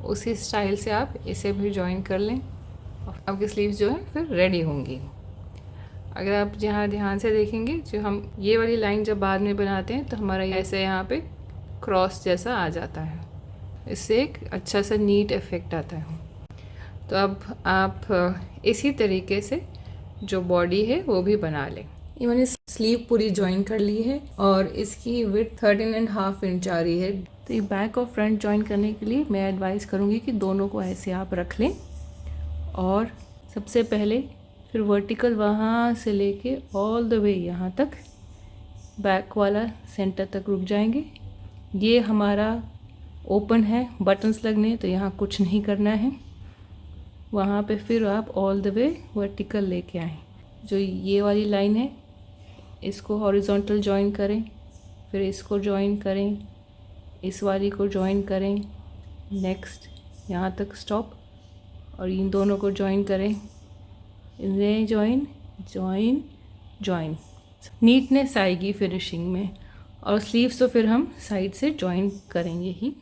उसी स्टाइल से आप इसे भी जॉइन कर लें और आपकी स्लीव्स जो है फिर रेडी होंगी। अगर आप यहाँ ध्यान से देखेंगे, जो हम ये वाली लाइन जब बाद में बनाते हैं तो हमारा ऐसे यहाँ पे क्रॉस जैसा आ जाता है, इससे एक अच्छा सा नीट इफ़ेक्ट आता है। तो अब आप इसी तरीके से जो बॉडी है वो भी बना लें। ये मैंने स्लीव पूरी जॉइन कर ली है और इसकी विड्थ 13.5 इंच आ रही है। तो ये बैक और फ्रंट जॉइन करने के लिए मैं एडवाइस करूँगी कि दोनों को ऐसे आप रख लें और सबसे पहले फिर वर्टिकल वहाँ से लेके ऑल द वे यहाँ तक बैक वाला सेंटर तक रुक जाएंगे। ये हमारा ओपन है, बटन्स लगने, तो यहाँ कुछ नहीं करना है। वहाँ पे फिर आप ऑल द वे वर्टिकल लेके आएँ। जो ये वाली लाइन है इसको हॉरिजॉन्टल जॉइन करें, फिर इसको जॉइन करें, इस वाली को जॉइन करें, नेक्स्ट यहाँ तक स्टॉप और इन दोनों को जॉइन करें, इन्हें जॉइन जॉइन जॉइन। नीटनेस आएगी फिनिशिंग में। और स्लीव्स तो फिर हम साइड से जॉइन करेंगे ही।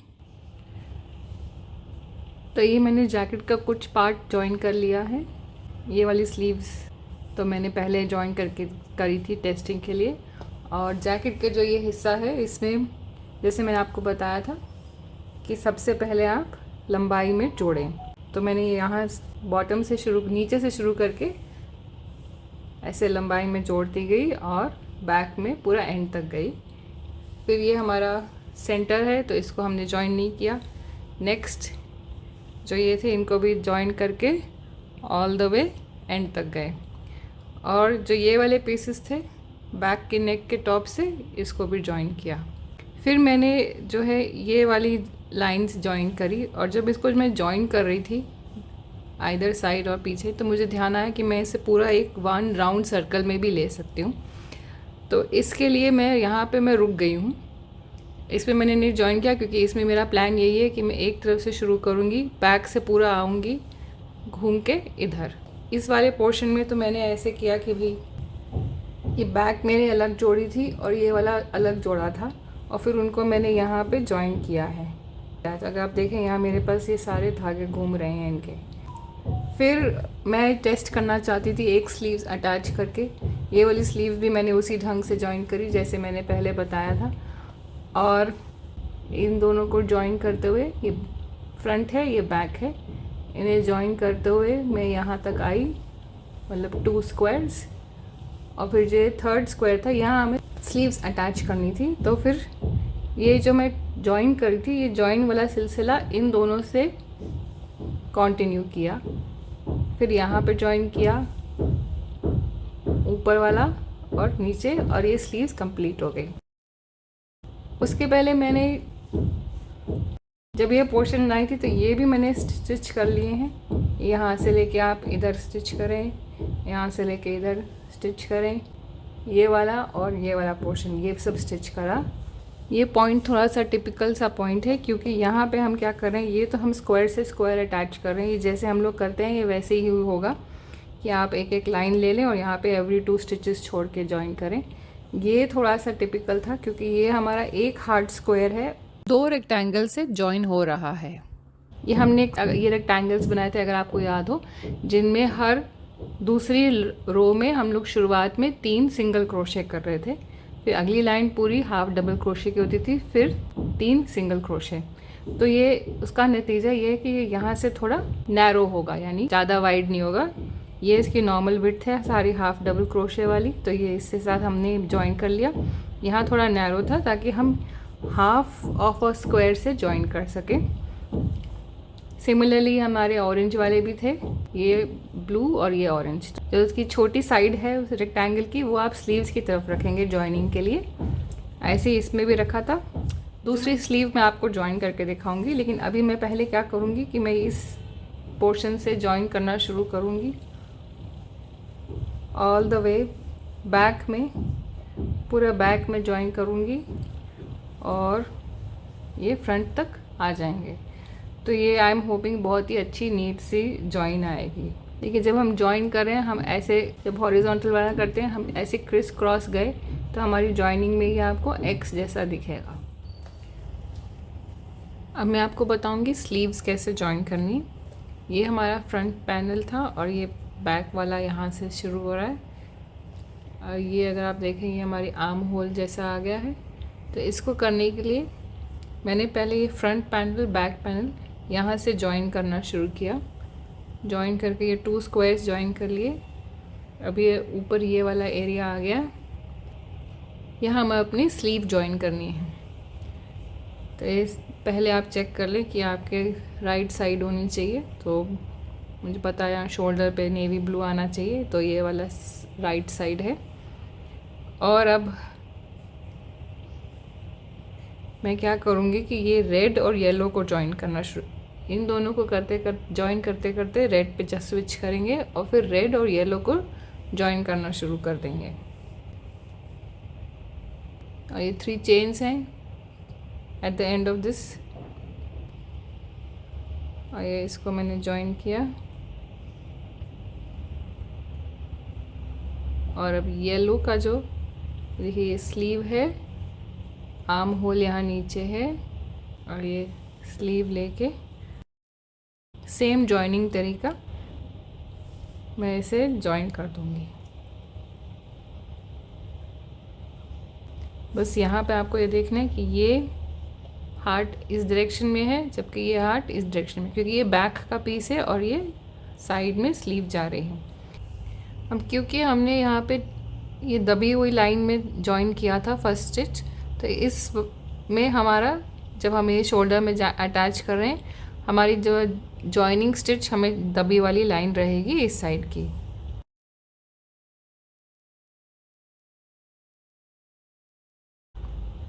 तो ये मैंने जैकेट का कुछ पार्ट जॉइन कर लिया है। ये वाली स्लीव्स तो मैंने पहले जॉइन करके करी थी टेस्टिंग के लिए। और जैकेट का जो ये हिस्सा है इसमें जैसे मैंने आपको बताया था कि सबसे पहले आप लंबाई में जोड़ें। तो मैंने यहाँ बॉटम से नीचे से शुरू करके ऐसे लंबाई में जोड़ती गई और बैक में पूरा एंड तक गई। फिर ये हमारा सेंटर है तो इसको हमने जॉइन नहीं किया। नेक्स्ट जो ये थे इनको भी जॉइन करके ऑल द वे एंड तक गए। और जो ये वाले पीसेस थे बैक के नेक के टॉप से, इसको भी जॉइन किया। फिर मैंने जो है ये वाली लाइंस जॉइन करी और जब इसको मैं जॉइन कर रही थी आइदर साइड और पीछे, तो मुझे ध्यान आया कि मैं इसे पूरा एक 1 राउंड सर्कल में भी ले सकती हूँ। तो इसके लिए मैं यहाँ पे मैं रुक गई हूँ। इसमें मैंने नहीं जॉइन किया क्योंकि इसमें मेरा प्लान यही है कि मैं एक तरफ से शुरू करूँगी, बैक से पूरा आऊँगी घूम के इधर। इस वाले पोर्शन में तो मैंने ऐसे किया कि भाई ये बैक मैंने अलग जोड़ी थी और ये वाला अलग जोड़ा था और फिर उनको मैंने यहाँ पे जॉइन किया है। अगर आप देखें यहाँ मेरे पास ये सारे धागे घूम रहे हैं इनके। फिर मैं टेस्ट करना चाहती थी एक स्लीव्स अटैच करके। ये वाली स्लीव भी मैंने उसी ढंग से जॉइन करी जैसे मैंने पहले बताया था। और इन दोनों को जॉइन करते हुए, ये फ्रंट है ये बैक है, इन्हें जॉइन करते हुए मैं यहाँ तक आई, मतलब 2 स्क्वायर्स। और फिर जो 3rd स्क्वायर था यहाँ हमें स्लीव्स अटैच करनी थी। तो फिर ये जो मैं जॉइन करी थी, ये जॉइन वाला सिलसिला इन दोनों से कंटिन्यू किया। फिर यहाँ पे जॉइन किया ऊपर वाला और नीचे, और ये स्लीव्स कंप्लीट हो गई। उसके पहले मैंने जब ये पोर्शन बनाई थी तो ये भी मैंने स्टिच कर लिए हैं। यहाँ से लेके आप इधर स्टिच करें, यहाँ से लेके इधर स्टिच करें, ये वाला और ये वाला पोर्शन ये सब स्टिच करा। ये पॉइंट थोड़ा सा टिपिकल सा पॉइंट है क्योंकि यहाँ पे हम क्या कर रहे हैं, ये तो हम स्क्वायर से स्क्वायर अटैच कर रहे हैं। ये जैसे हम लोग करते हैं ये वैसे ही होगा कि आप एक एक लाइन ले लें और यहाँ पे एवरी 2 स्टिचेस छोड़ के जॉइन करें। ये थोड़ा सा टिपिकल था क्योंकि ये हमारा एक हार्ड स्क्वायर है 2 रेक्टेंगल से जॉइन हो रहा है। ये हमने ये रेक्टेंगल्स बनाए थे अगर आपको याद हो, जिनमें हर दूसरी रो में हम लोग शुरुआत में 3 सिंगल क्रोशे कर रहे थे, फिर अगली लाइन पूरी हाफ डबल क्रोशे की होती थी, फिर 3 सिंगल क्रोशे। तो ये उसका नतीजा ये है कि ये यहाँ से थोड़ा नैरो होगा, यानी ज़्यादा वाइड नहीं होगा। ये इसकी नॉर्मल विड्थ है सारी हाफ डबल क्रोशे वाली, तो ये इसके साथ हमने जॉइन कर लिया। यहाँ थोड़ा नैरो था ताकि हम हाफ ऑफ अ स्क्वायर से जॉइन कर सकें। सिमिलरली हमारे ऑरेंज वाले भी थे, ये ब्लू और ये ऑरेंज। जो उसकी छोटी साइड है उस रेक्टेंगल की, वो आप स्लीव्स की तरफ रखेंगे जॉइनिंग के लिए। ऐसे ही इसमें भी रखा था। दूसरी स्लीव मैं आपको जॉइन करके दिखाऊंगी, लेकिन अभी मैं पहले क्या करूंगी कि मैं इस पोर्शन से जॉइन करना शुरू करूंगी ऑल द वे बैक में, पूरा बैक में जॉइन करूंगी और ये फ्रंट तक आ जाएंगे। तो ये आई एम होपिंग बहुत ही अच्छी नीट सी जॉइन आएगी। देखिए जब हम जॉइन कर रहे हैं, हम ऐसे जब हॉरिजॉन्टल वाला करते हैं हम ऐसे क्रिस क्रॉस गए तो हमारी जॉइनिंग में ये आपको एक्स जैसा दिखेगा। अब मैं आपको बताऊंगी स्लीव्स कैसे जॉइन करनी। ये हमारा फ्रंट पैनल था और ये बैक वाला यहाँ से शुरू हो रहा है। और ये अगर आप देखें ये हमारी आर्म होल जैसा आ गया है। तो इसको करने के लिए मैंने पहले ये फ्रंट पैनल बैक पैनल यहाँ से जॉइन करना शुरू किया। जॉइन करके ये 2 स्क्वायर्स जॉइन कर लिए। अब ये ऊपर ये वाला एरिया आ गया। यहाँ हमें अपनी स्लीव जॉइन करनी है। तो ये पहले आप चेक कर लें कि आपके राइट साइड होनी चाहिए। तो मुझे पता है यहाँ शोल्डर पे नेवी ब्लू आना चाहिए, तो ये वाला राइट साइड है। और अब मैं क्या करूँगी कि ये रेड और येलो को जॉइन करना शुरू, इन दोनों को जॉइन करते करते रेड पे जस्ट स्विच करेंगे और फिर रेड और येलो को जॉइन करना शुरू कर देंगे। और ये 3 चेन्स हैं at the end of this. और ये इसको मैंने जॉइन किया। और अब येलो का जो देखिए ये स्लीव है, आर्म होल यहाँ नीचे है और ये स्लीव लेके सेम जॉइनिंग तरीका मैं इसे जॉइन कर दूँगी। बस यहाँ पे आपको ये देखना है कि ये हार्ट इस डायरेक्शन में है जबकि ये हार्ट इस डायरेक्शन में, क्योंकि ये बैक का पीस है और ये साइड में स्लीव जा रही है। अब क्योंकि हमने यहाँ पे ये दबी हुई लाइन में जॉइन किया था फर्स्ट स्टिच, तो इस में हमारा जब हम ये शोल्डर में अटैच कर रहे हैं, हमारी जो जॉइनिंग स्टिच हमें दबी वाली लाइन रहेगी इस साइड की।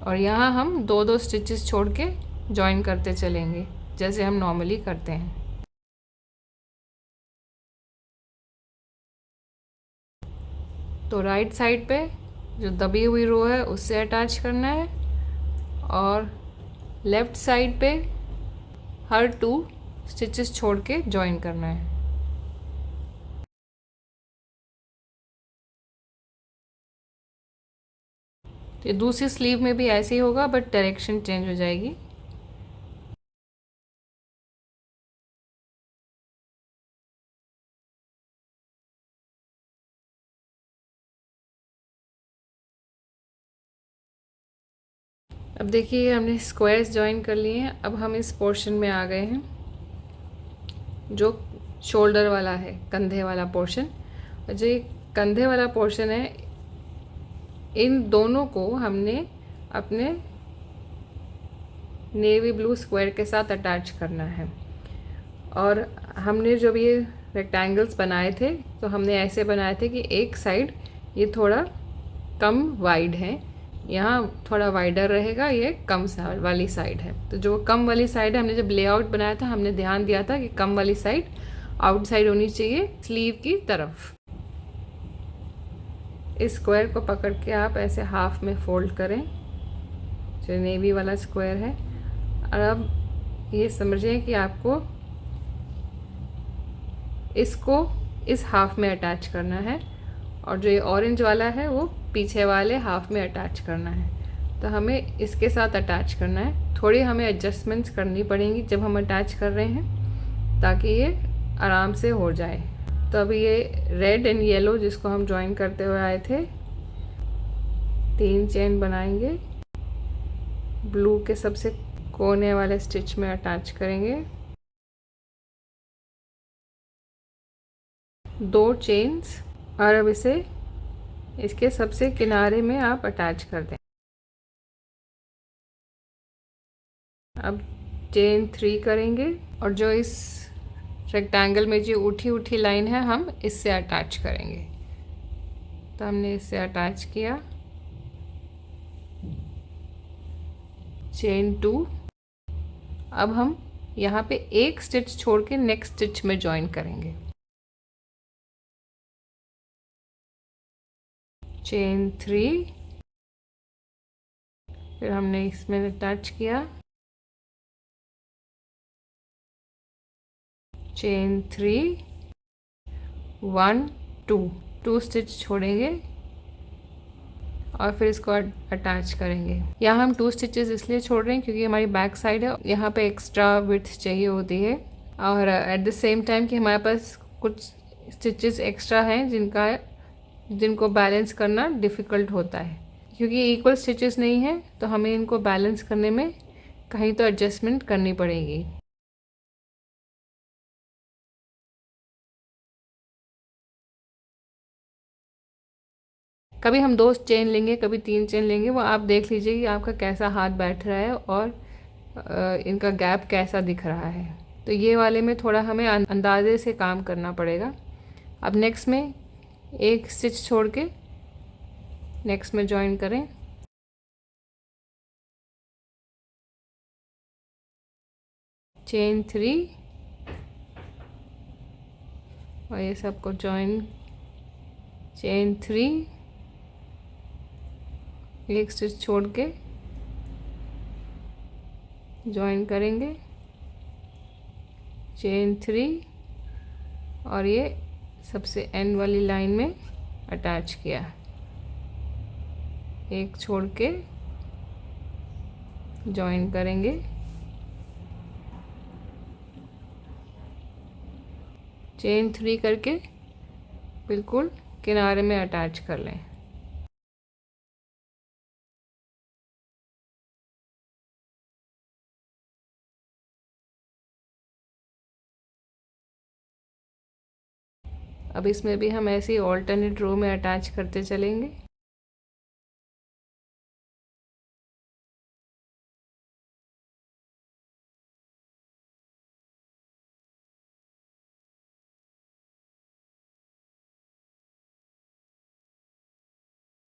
और यहाँ हम 2-2 स्टिचेस छोड़ के जॉइन करते चलेंगे जैसे हम नॉर्मली करते हैं। तो राइट साइड पे जो दबी हुई रो है उससे अटैच करना है और लेफ़्ट साइड पे हर 2 स्टिचेस छोड़ के जॉइन करना है। तो दूसरी स्लीव में भी ऐसे ही होगा बट डायरेक्शन चेंज हो जाएगी। अब देखिए हमने स्क्वायर्स जॉइन कर लिए हैं। अब हम इस पोर्शन में आ गए हैं जो शोल्डर वाला है, कंधे वाला पोर्शन। और जो ये कंधे वाला पोर्शन है, इन दोनों को हमने अपने नेवी ब्लू स्क्वायर के साथ अटैच करना है। और हमने जब ये रेक्टेंगल्स बनाए थे तो हमने ऐसे बनाए थे कि एक साइड ये थोड़ा कम वाइड है, यहाँ थोड़ा वाइडर रहेगा, ये कम वाली साइड है। तो जो कम वाली साइड है, हमने जब लेआउट बनाया था हमने ध्यान दिया था कि कम वाली साइड आउटसाइड होनी चाहिए स्लीव की तरफ। इस स्क्वायर को पकड़ के आप ऐसे हाफ में फोल्ड करें, जो नेवी वाला स्क्वायर है। और अब ये समझें कि आपको इसको इस हाफ में अटैच करना है और जो ये ऑरेंज वाला है वो पीछे वाले हाफ में अटैच करना है। तो हमें इसके साथ अटैच करना है। थोड़ी हमें एडजस्टमेंट्स करनी पड़ेंगी जब हम अटैच कर रहे हैं ताकि ये आराम से हो जाए। तो अभी ये रेड एंड येलो जिसको हम जॉइन करते हुए आए थे, 3 चेन बनाएंगे, ब्लू के सबसे कोने वाले स्टिच में अटैच करेंगे, 2 चेन्स और अब इसे इसके सबसे किनारे में आप अटैच कर दें। अब चेन 3 करेंगे और जो इस रेक्टेंगल में जो उठी लाइन है हम इससे अटैच करेंगे। तो हमने इससे अटैच किया, चेन 2। अब हम यहाँ पे एक स्टिच छोड़ के नेक्स्ट स्टिच में जॉइन करेंगे, चेन 3, फिर हमने इसमें अटैच किया, चेन 3 1 2 2 स्टिच छोड़ेंगे और फिर इसको अटैच करेंगे। यहाँ हम 2 स्टिचेस इसलिए छोड़ रहे हैं क्योंकि हमारी बैक साइड है, यहाँ पे एक्स्ट्रा विड्थ चाहिए होती है और एट द सेम टाइम कि हमारे पास कुछ स्टिचेस एक्स्ट्रा हैं जिनको बैलेंस करना डिफ़िकल्ट होता है क्योंकि इक्वल स्टिचेस नहीं है, तो हमें इनको बैलेंस करने में कहीं तो एडजस्टमेंट करनी पड़ेगी। कभी हम 2 चेन लेंगे, कभी 3 चेन लेंगे, वो आप देख लीजिए कि आपका कैसा हाथ बैठ रहा है और इनका गैप कैसा दिख रहा है। तो ये वाले में थोड़ा हमें अंदाजे से काम करना पड़ेगा। अब नेक्स्ट में एक स्टिच छोड़ के नेक्स्ट में जॉइन करें। चेन 3 और ये सबको जॉइन, चेन 3, एक स्टिच छोड़ के जॉइन करेंगे, चेन 3 और ये सबसे एंड वाली लाइन में अटैच किया, एक छोड़ के जॉइन करेंगे, चेन 3 करके बिल्कुल किनारे में अटैच कर लें। अब इसमें भी हम ऐसे ही ऑल्टरनेट रो में अटैच करते चलेंगे।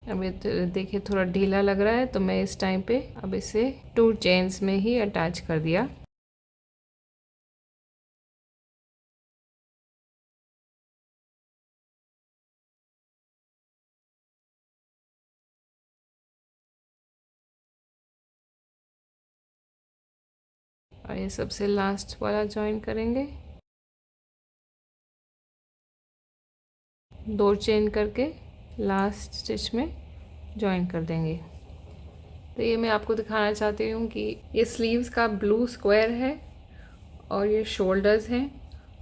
अब ये देखिए थोड़ा ढीला लग रहा है, तो मैं इस टाइम पे अब इसे 2 चेन्स में ही अटैच कर दिया। और ये सबसे लास्ट वाला जॉइन करेंगे, 2 चेन करके लास्ट स्टिच में जॉइन कर देंगे। तो ये मैं आपको दिखाना चाहती हूँ कि ये स्लीव्स का ब्लू स्क्वायर है और ये शोल्डर्स हैं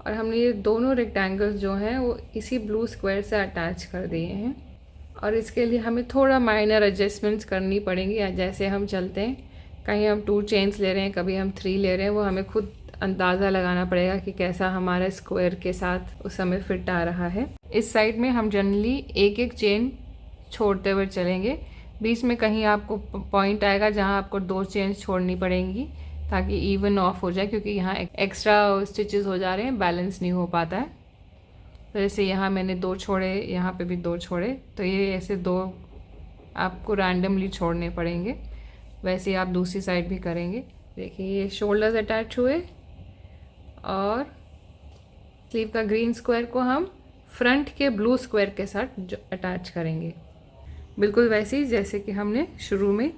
और हमने ये दोनों रेक्टेंगल्स जो हैं वो इसी ब्लू स्क्वायर से अटैच कर दिए हैं और इसके लिए हमें थोड़ा माइनर एडजस्टमेंट्स करनी पड़ेंगी। जैसे हम चलते हैं, कहीं हम 2 चेन्स ले रहे हैं, कभी हम 3 ले रहे हैं, वो हमें खुद अंदाज़ा लगाना पड़ेगा कि कैसा हमारा स्क्वायर के साथ उस समय फिट आ रहा है। इस साइड में हम जनरली एक एक चेन छोड़ते हुए चलेंगे, बीच में कहीं आपको पॉइंट आएगा जहाँ आपको 2 चेन छोड़नी पड़ेंगी ताकि इवन ऑफ हो जाए, क्योंकि यहाँ एक्स्ट्रा स्टिचेस हो जा रहे हैं, बैलेंस नहीं हो पाता है। तो जैसे यहाँ मैंने 2 छोड़े, यहाँ पे भी 2 छोड़े, तो ये ऐसे 2 आपको रैंडमली छोड़ने पड़ेंगे। वैसे ही आप दूसरी साइड भी करेंगे। देखिए ये शोल्डर्स अटैच हुए और स्लीव का ग्रीन स्क्वायर को हम फ्रंट के ब्लू स्क्वायर के साथ अटैच करेंगे, बिल्कुल वैसे ही जैसे कि हमने शुरू में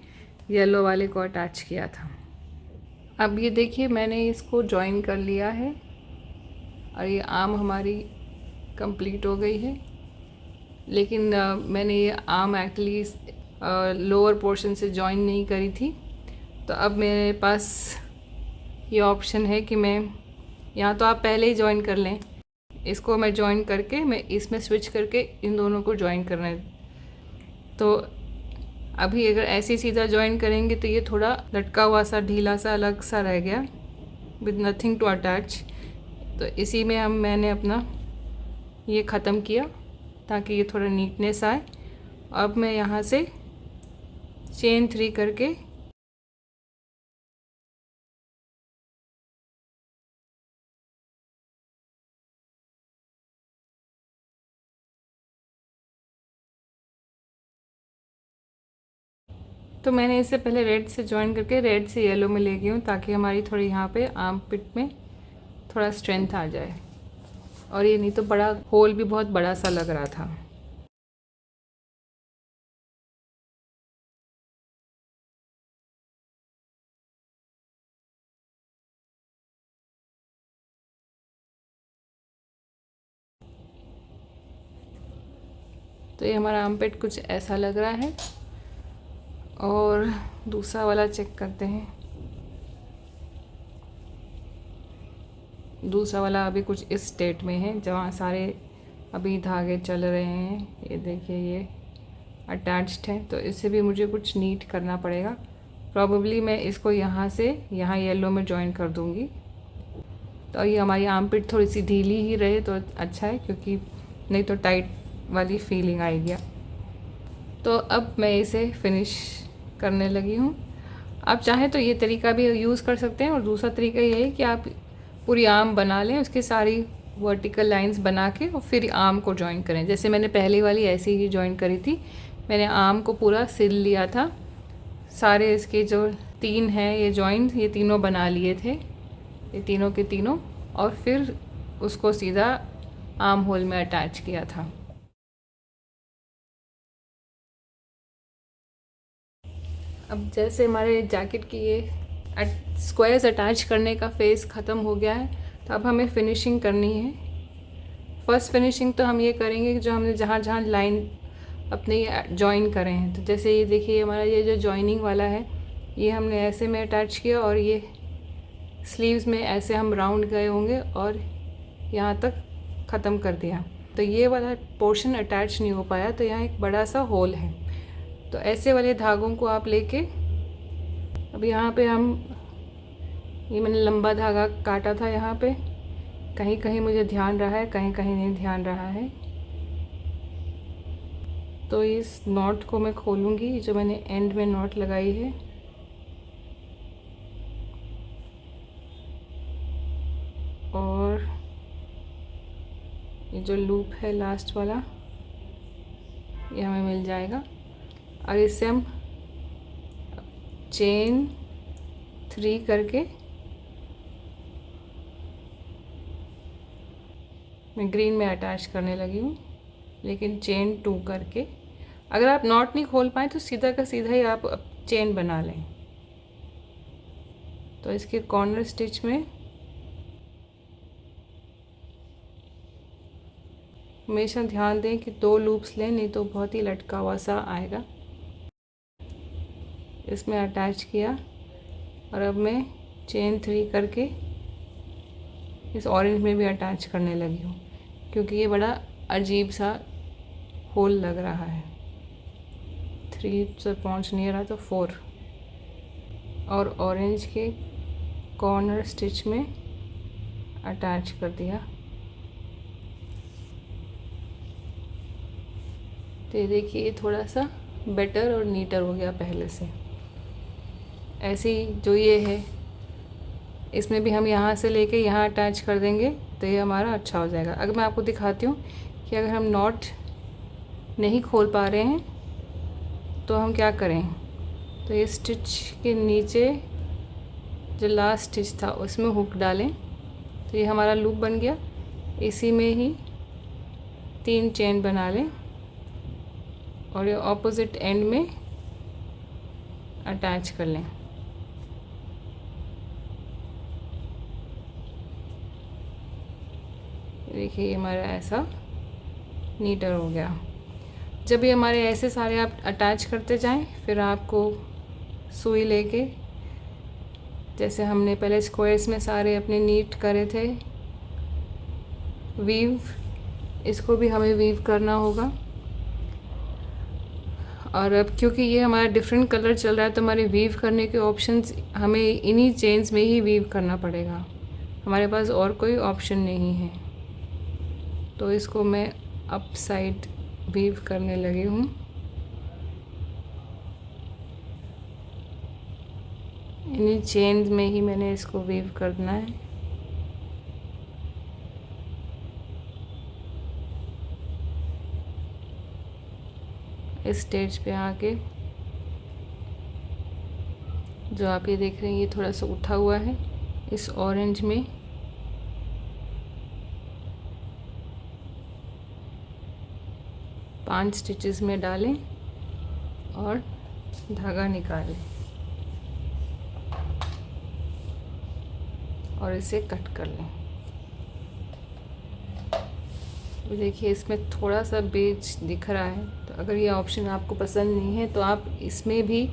येलो वाले को अटैच किया था। अब ये देखिए मैंने इसको जॉइन कर लिया है और ये आर्म हमारी कंप्लीट हो गई है, लेकिन मैंने ये आर्म एक्चुअली लोअर पोर्शन से जॉइन नहीं करी थी। तो अब मेरे पास ये ऑप्शन है कि मैं यहाँ, तो आप पहले ही जॉइन कर लें, इसको मैं जॉइन करके मैं इसमें स्विच करके इन दोनों को जॉइन करना है। तो अभी अगर ऐसे सीधा जॉइन करेंगे तो ये थोड़ा लटका हुआ सा, ढीला सा, अलग सा रह गया विद नथिंग टू अटैच। तो इसी में मैंने अपना ये ख़त्म किया ताकि ये थोड़ा नीटनेस आए। अब मैं यहाँ से चेन 3 करके तो मैंने इससे पहले रेड से जॉइन करके रेड से येलो में ले गई हूँ ताकि हमारी थोड़ी यहाँ पे आर्म पिट में थोड़ा स्ट्रेंथ आ जाए। और ये नहीं तो बड़ा होल भी बहुत बड़ा सा लग रहा था। तो ये हमारा आर्मपिट कुछ ऐसा लग रहा है। और दूसरा वाला चेक करते हैं। दूसरा वाला अभी कुछ इस स्टेट में है जहाँ सारे अभी धागे चल रहे हैं। ये देखिए ये अटैच्ड है, तो इससे भी मुझे कुछ नीट करना पड़ेगा। प्रॉबेबली मैं इसको यहाँ से यहाँ येलो में जॉइन कर दूँगी। तो ये हमारी आर्मपिट थोड़ी सी ढीली ही रहे तो अच्छा है, क्योंकि नहीं तो टाइट वाली फीलिंग आएगी। तो अब मैं इसे फिनिश करने लगी हूँ। आप चाहें तो ये तरीका भी यूज़ कर सकते हैं, और दूसरा तरीका ये है कि आप पूरी आर्म बना लें, उसकी सारी वर्टिकल लाइंस बना के और फिर आर्म को जॉइन करें। जैसे मैंने पहली वाली ऐसे ही जॉइन करी थी। मैंने आर्म को पूरा सिल लिया था, सारे इसके जो 3 हैं ये जॉइंट, ये तीनों बना लिए थे, ये तीनों के तीनों, और फिर उसको सीधा आर्म होल में अटैच किया था। अब जैसे हमारे जैकेट की ये स्क्वायर्स अटैच करने का फेस ख़त्म हो गया है, तो अब हमें फिनिशिंग करनी है। फर्स्ट फिनिशिंग तो हम ये करेंगे कि जो हमने जहाँ जहाँ लाइन अपने जॉइन करें हैं, तो जैसे ये देखिए हमारा ये जो जॉइनिंग वाला है ये हमने ऐसे में अटैच किया, और ये स्लीव्स में ऐसे हम राउंड गए होंगे और यहाँ तक ख़त्म कर दिया। तो ये वाला पोर्शन अटैच नहीं हो पाया, तो यहाँ एक बड़ा सा होल है। तो ऐसे वाले धागों को आप लेके अब यहाँ पे हम, ये मैंने लंबा धागा काटा था, यहाँ पे कहीं कहीं मुझे ध्यान रहा है, कहीं कहीं नहीं ध्यान रहा है। तो इस नॉट को मैं खोलूँगी जो मैंने एंड में नॉट लगाई है, और ये जो लूप है लास्ट वाला ये हमें मिल जाएगा। और इससे हम चेन 3 करके, मैं ग्रीन में अटैच करने लगी हूँ, लेकिन चेन 2 करके। अगर आप नॉट नहीं खोल पाए तो सीधा का सीधा ही आप चेन बना लें। तो इसके कॉर्नर स्टिच में हमेशा ध्यान दें कि 2 लूप्स लें, नहीं तो बहुत ही लटका हुआ सा आएगा। इसमें अटैच किया, और अब मैं चेन 3 करके इस ऑरेंज में भी अटैच करने लगी हूँ, क्योंकि ये बड़ा अजीब सा होल लग रहा है। 3 से पहुँच नहीं रहा, तो 4, और ऑरेंज के कॉर्नर स्टिच में अटैच कर दिया। तो ये देखिए ये थोड़ा सा बेटर और नीटर हो गया पहले से। ऐसे ही जो ये है इसमें भी हम यहाँ से लेके यहाँ अटैच कर देंगे, तो ये हमारा अच्छा हो जाएगा। अगर मैं आपको दिखाती हूँ कि अगर हम नॉट नहीं खोल पा रहे हैं तो हम क्या करें। तो ये स्टिच के नीचे जो लास्ट स्टिच था उसमें हुक डालें, तो ये हमारा लूप बन गया। इसी में ही 3 चेन बना लें, और ये ऑपोजिट एंड में अटैच कर लें। देखिए ये हमारा ऐसा नीटर हो गया। जब ये हमारे ऐसे सारे आप अटैच करते जाएं, फिर आपको सुई लेके, जैसे हमने पहले स्क्वायर्स में सारे अपने नीट करे थे, वीव, इसको भी हमें वीव करना होगा। और अब क्योंकि ये हमारा डिफरेंट कलर चल रहा है, तो हमारे वीव करने के ऑप्शंस हमें इन्हीं चेन्स में ही वीव करना पड़ेगा, हमारे पास और कोई ऑप्शन नहीं है। तो इसको मैं अप साइड वीव करने लगी हूँ। इन्हीं चेन्स में ही मैंने इसको वीव करना है। इस स्टेज पे आके जो आप ये देख रहे हैं ये थोड़ा सा उठा हुआ है, इस ऑरेंज में पांच स्टिचेस में डालें और धागा निकालें और इसे कट कर लें। देखिए इसमें थोड़ा सा बेज दिख रहा है, तो अगर ये ऑप्शन आपको पसंद नहीं है तो आप इसमें भी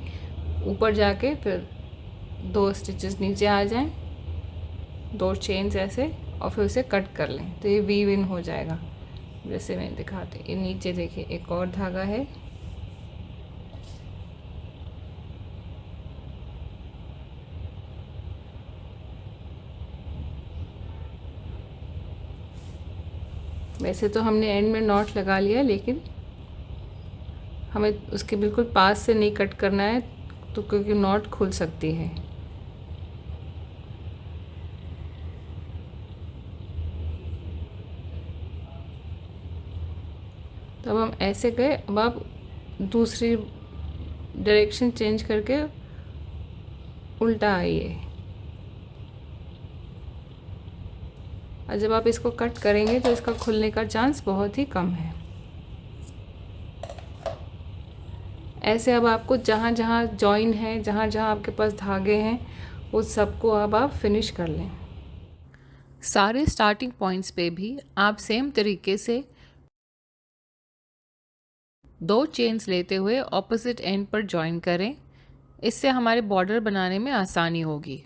ऊपर जाके फिर 2 स्टिचेस नीचे आ जाएं, 2 चेन्स ऐसे, और फिर उसे कट कर लें तो ये वीव इन हो जाएगा। जैसे मैं दिखाती, ये नीचे देखिए एक और धागा है, वैसे तो हमने एंड में नॉट लगा लिया, लेकिन हमें उसके बिल्कुल पास से नहीं कट करना है, तो क्योंकि नॉट खुल सकती है। तो अब हम ऐसे गए, अब आप दूसरी डायरेक्शन चेंज करके उल्टा आइए, और जब आप इसको कट करेंगे तो इसका खुलने का चांस बहुत ही कम है। ऐसे अब आपको जहाँ जहाँ जॉइन है, जहाँ जहाँ आपके पास धागे हैं, उस सबको अब आप फिनिश कर लें। सारे स्टार्टिंग पॉइंट्स पे भी आप सेम तरीके से 2 चेन्स लेते हुए ऑपोजिट एंड पर जॉइन करें, इससे हमारे बॉर्डर बनाने में आसानी होगी।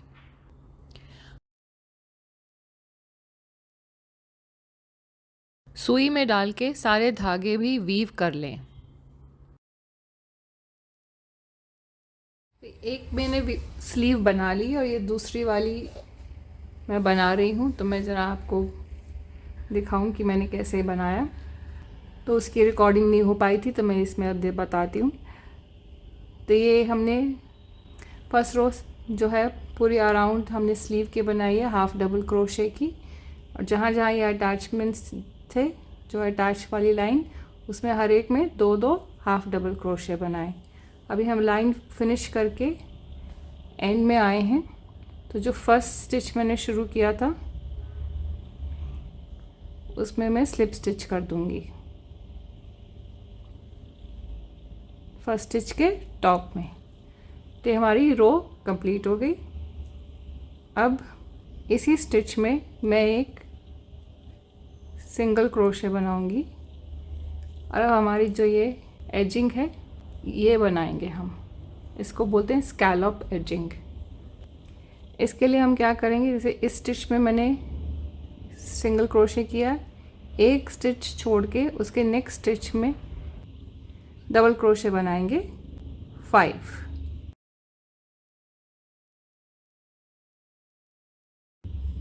सुई में डाल के सारे धागे भी वीव कर लें। एक मैंने स्लीव बना ली और ये दूसरी वाली मैं बना रही हूँ, तो मैं ज़रा आपको दिखाऊं कि मैंने कैसे बनाया। तो उसकी रिकॉर्डिंग नहीं हो पाई थी, तो मैं इसमें अब बताती हूँ। तो ये हमने फर्स्ट रो जो है पूरी अराउंड हमने स्लीव की बनाई है, हाफ डबल क्रोशे की, और जहाँ जहाँ ये अटैचमेंट्स थे, जो अटैच वाली लाइन, उसमें हर एक में 2-2 हाफ डबल क्रोशे बनाए। अभी हम लाइन फिनिश करके एंड में आए हैं, तो जो फर्स्ट स्टिच मैंने शुरू किया था उसमें मैं स्लिप स्टिच कर दूंगी फर्स्ट स्टिच के टॉप में। तो हमारी रो कंप्लीट हो गई। अब इसी स्टिच में मैं एक सिंगल क्रोशे बनाऊंगी, और अब हमारी जो ये एजिंग है ये बनाएंगे हम, इसको बोलते हैं स्कैलप एजिंग। इसके लिए हम क्या करेंगे, जैसे इस स्टिच में मैंने सिंगल क्रोशे किया, एक स्टिच छोड़ के उसके नेक्स्ट स्टिच में डबल क्रोशे बनाएंगे 5,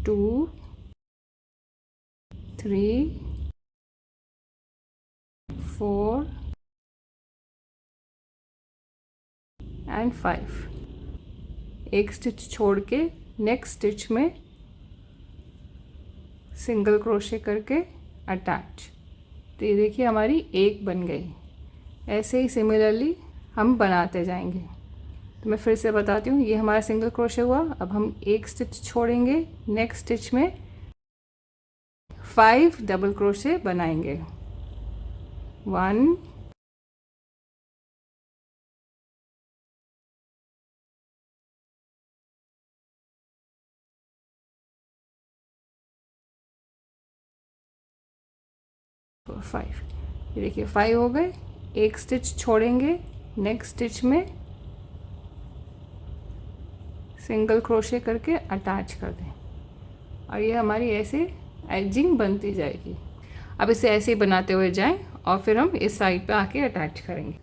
2, 3, 4 एंड 5। एक स्टिच छोड़ के नेक्स्ट स्टिच में सिंगल क्रोशे करके अटैच। तो ये देखिए हमारी एक बन गई। ऐसे ही सिमिलरली हम बनाते जाएंगे। तो मैं फिर से बताती हूँ, ये हमारा सिंगल क्रोशे हुआ। अब हम एक स्टिच छोड़ेंगे, नेक्स्ट स्टिच में 5 डबल क्रोशे बनाएंगे, 1, 5। ये देखिए 5 हो गए। एक स्टिच छोड़ेंगे, नेक्स्ट स्टिच में सिंगल क्रोशे करके अटैच कर दें, और ये हमारी ऐसे एजिंग बनती जाएगी। अब इसे ऐसे ही बनाते हुए जाएं, और फिर हम इस साइड पे आके अटैच करेंगे।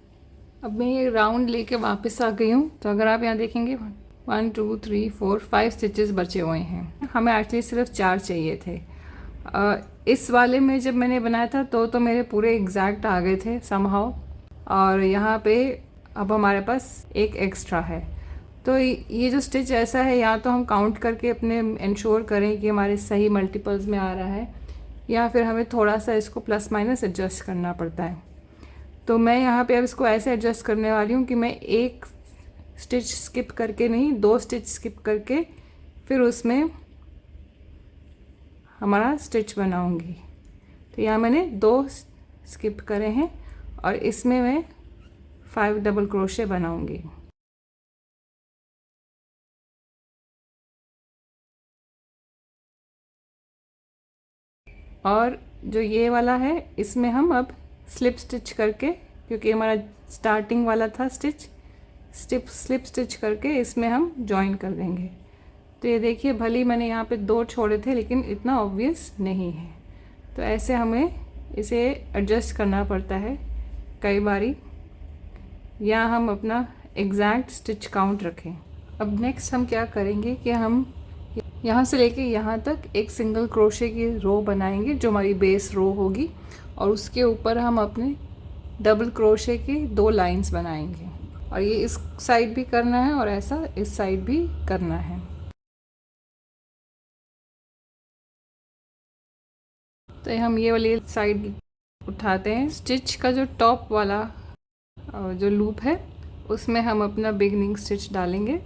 अब मैं ये राउंड लेके वापस आ गई हूँ। तो अगर आप यहाँ देखेंगे 1, 2, 3, 4, 5 स्टिचेस बचे हुए हैं। हमें एक्चुअली सिर्फ 4 चाहिए थे। इस वाले में जब मैंने बनाया था तो मेरे पूरे एग्जैक्ट आ गए थे समहाउ, और यहाँ पे अब हमारे पास एक एक्स्ट्रा है। तो ये जो स्टिच ऐसा है, या तो हम काउंट करके अपने इंश्योर करें कि हमारे सही मल्टीपल्स में आ रहा है, या फिर हमें थोड़ा सा इसको प्लस माइनस एडजस्ट करना पड़ता है। तो मैं यहाँ पे अब इसको ऐसे एडजस्ट करने वाली हूँ कि मैं एक स्टिच स्किप करके नहीं, 2 स्टिच स्किप करके फिर उसमें हमारा स्टिच बनाऊँगी। तो यहाँ मैंने 2 स्किप करे हैं, और इसमें मैं 5 डबल क्रोशे बनाऊँगी। और जो ये वाला है इसमें हम अब स्लिप स्टिच करके, क्योंकि हमारा स्टार्टिंग वाला था स्टिच, स्लिप स्टिच करके इसमें हम जॉइन कर देंगे। तो ये देखिए, भले मैंने यहाँ पे 2 छोड़े थे लेकिन इतना ऑब्वियस नहीं है। तो ऐसे हमें इसे एडजस्ट करना पड़ता है कई बारी, या हम अपना एग्जैक्ट स्टिच काउंट रखें। अब नेक्स्ट हम क्या करेंगे कि हम यहाँ से लेके यहाँ तक एक सिंगल क्रोशे की रो बनाएंगे जो हमारी बेस रो होगी, और उसके ऊपर हम अपने डबल क्रोशे की 2 लाइंस बनाएंगे। और ये इस साइड भी करना है और ऐसा इस साइड भी करना है। तो हम ये वाली साइड उठाते हैं। स्टिच का जो टॉप वाला जो लूप है उसमें हम अपना बिगनिंग स्टिच डालेंगे।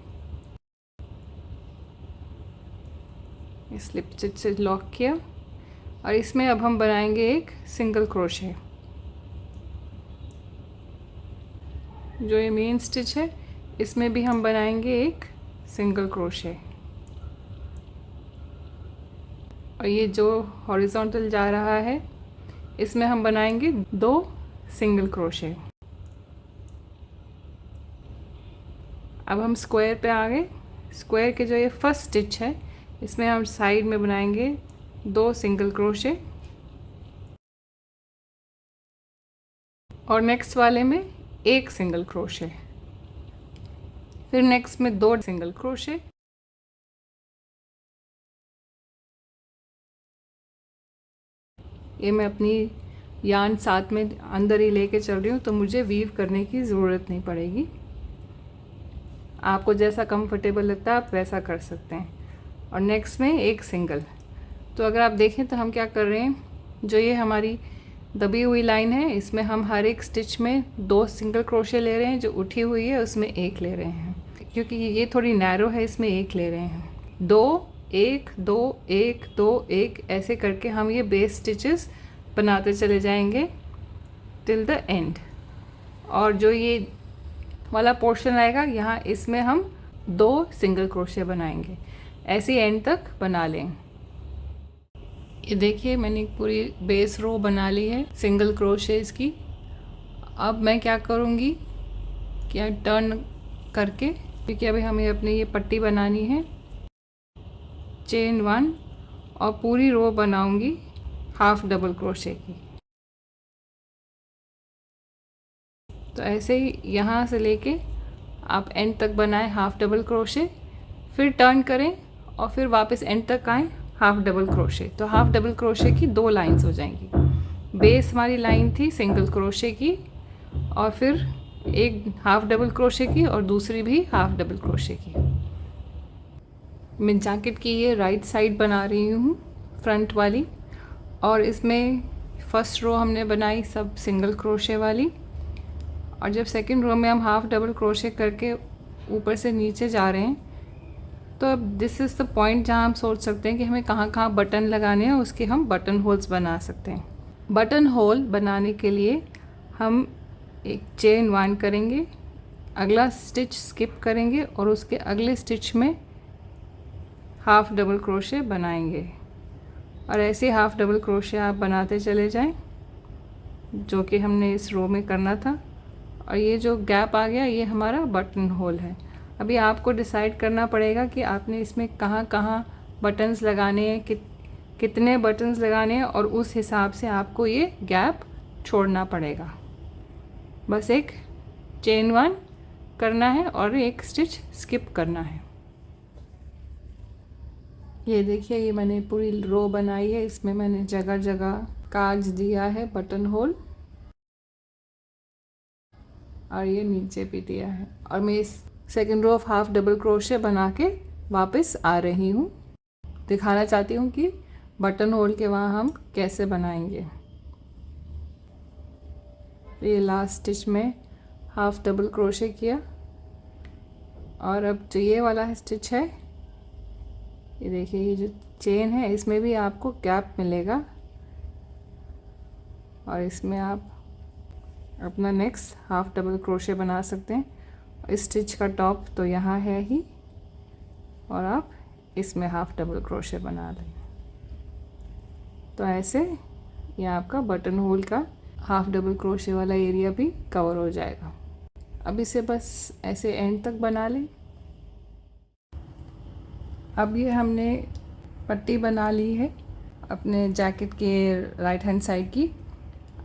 स्लिप स्टिच से लॉक किया और इसमें अब हम बनाएंगे एक सिंगल क्रोशे। जो ये मेन स्टिच है इसमें भी हम बनाएंगे एक सिंगल क्रोशे, और ये जो हॉरिजॉन्टल जा रहा है इसमें हम बनाएंगे 2 सिंगल क्रोशे। अब हम स्क्वायर पे आ गए। स्क्वायर के जो ये फर्स्ट स्टिच है इसमें हम साइड में बनाएंगे 2 सिंगल क्रोशे, और नेक्स्ट वाले में 1 सिंगल क्रोशे, फिर नेक्स्ट में 2 सिंगल क्रोशे, ये मैं अपनी यार्न साथ में अंदर ही लेके चल रही हूँ तो मुझे वीव करने की ज़रूरत नहीं पड़ेगी। आपको जैसा कंफर्टेबल लगता है आप वैसा कर सकते हैं। और नेक्स्ट में 1 सिंगल। तो अगर आप देखें तो हम क्या कर रहे हैं, जो ये हमारी दबी हुई लाइन है इसमें हम हर एक स्टिच में 2 सिंगल क्रोशे ले रहे हैं, जो उठी हुई है उसमें 1 ले रहे हैं, क्योंकि ये थोड़ी नैरो है इसमें 1 ले रहे हैं। 2 1 2 1 2 1 ऐसे करके हम ये बेस स्टिचेस बनाते चले जाएंगे टिल द एंड। और जो ये वाला पोर्शन आएगा यहाँ इसमें हम 2 सिंगल क्रोशे बनाएंगे, ऐसे एंड तक बना लें। ये देखिए मैंने पूरी बेस रो बना ली है सिंगल क्रोशेस की। अब मैं क्या करूँगी कि टर्न करके, क्योंकि अभी हमें अपनी ये पट्टी बनानी है, चेन 1 और पूरी रो बनाऊंगी हाफ डबल क्रोशे की। तो ऐसे ही यहाँ से लेके आप एंड तक बनाएं हाफ डबल क्रोशे, फिर टर्न करें और फिर वापस एंड तक आएँ हाफ डबल क्रोशे। तो हाफ डबल क्रोशे की 2 लाइंस हो जाएंगी। बेस हमारी लाइन थी सिंगल क्रोशे की, और फिर एक हाफ डबल क्रोशे की और दूसरी भी हाफ डबल क्रोशे की। मैं जैकेट की ये राइट साइड बना रही हूँ, फ्रंट वाली, और इसमें फर्स्ट रो हमने बनाई सब सिंगल क्रोशे वाली, और जब सेकंड रो में हम हाफ डबल क्रोशे करके ऊपर से नीचे जा रहे हैं तो अब दिस इज़ द पॉइंट जहाँ हम सोच सकते हैं कि हमें कहाँ कहाँ बटन लगाने हैं, उसके हम बटन होल्स बना सकते हैं। बटन होल बनाने के लिए हम एक चेन 1 करेंगे, अगला स्टिच स्किप करेंगे और उसके अगले स्टिच में हाफ डबल क्रोशे बनाएंगे, और ऐसे हाफ डबल क्रोशे आप बनाते चले जाएं जो कि हमने इस रो में करना था। और ये जो गैप आ गया ये हमारा बटन होल है। अभी आपको डिसाइड करना पड़ेगा कि आपने इसमें कहाँ कहाँ बटन्स लगाने हैं, कितने बटन्स लगाने हैं, और उस हिसाब से आपको ये गैप छोड़ना पड़ेगा। बस एक चेन 1 करना है और एक स्टिच स्किप करना है। ये देखिए ये मैंने पूरी रो बनाई है, इसमें मैंने जगह जगह काज दिया है बटन होल, और ये नीचे भी दिया है। और मैं इस second row of half double crochet बना के वापस आ रही हूँ, दिखाना चाहती हूँ कि बटन होल के वहाँ हम कैसे बनाएंगे। ये लास्ट स्टिच में हाफ डबल क्रोशे किया, और अब जो ये वाला स्टिच है ये देखिए, ये जो चेन है इसमें भी आपको गैप मिलेगा, और इसमें आप अपना नेक्स्ट हाफ डबल क्रोशे बना सकते हैं। स्टिच का टॉप तो यहाँ है ही, और आप इसमें हाफ डबल क्रोशे बना लें। तो ऐसे ये आपका बटन होल का हाफ डबल क्रोशे वाला एरिया भी कवर हो जाएगा। अब इसे बस ऐसे एंड तक बना लें। अब ये हमने पट्टी बना ली है अपने जैकेट के राइट हैंड साइड की।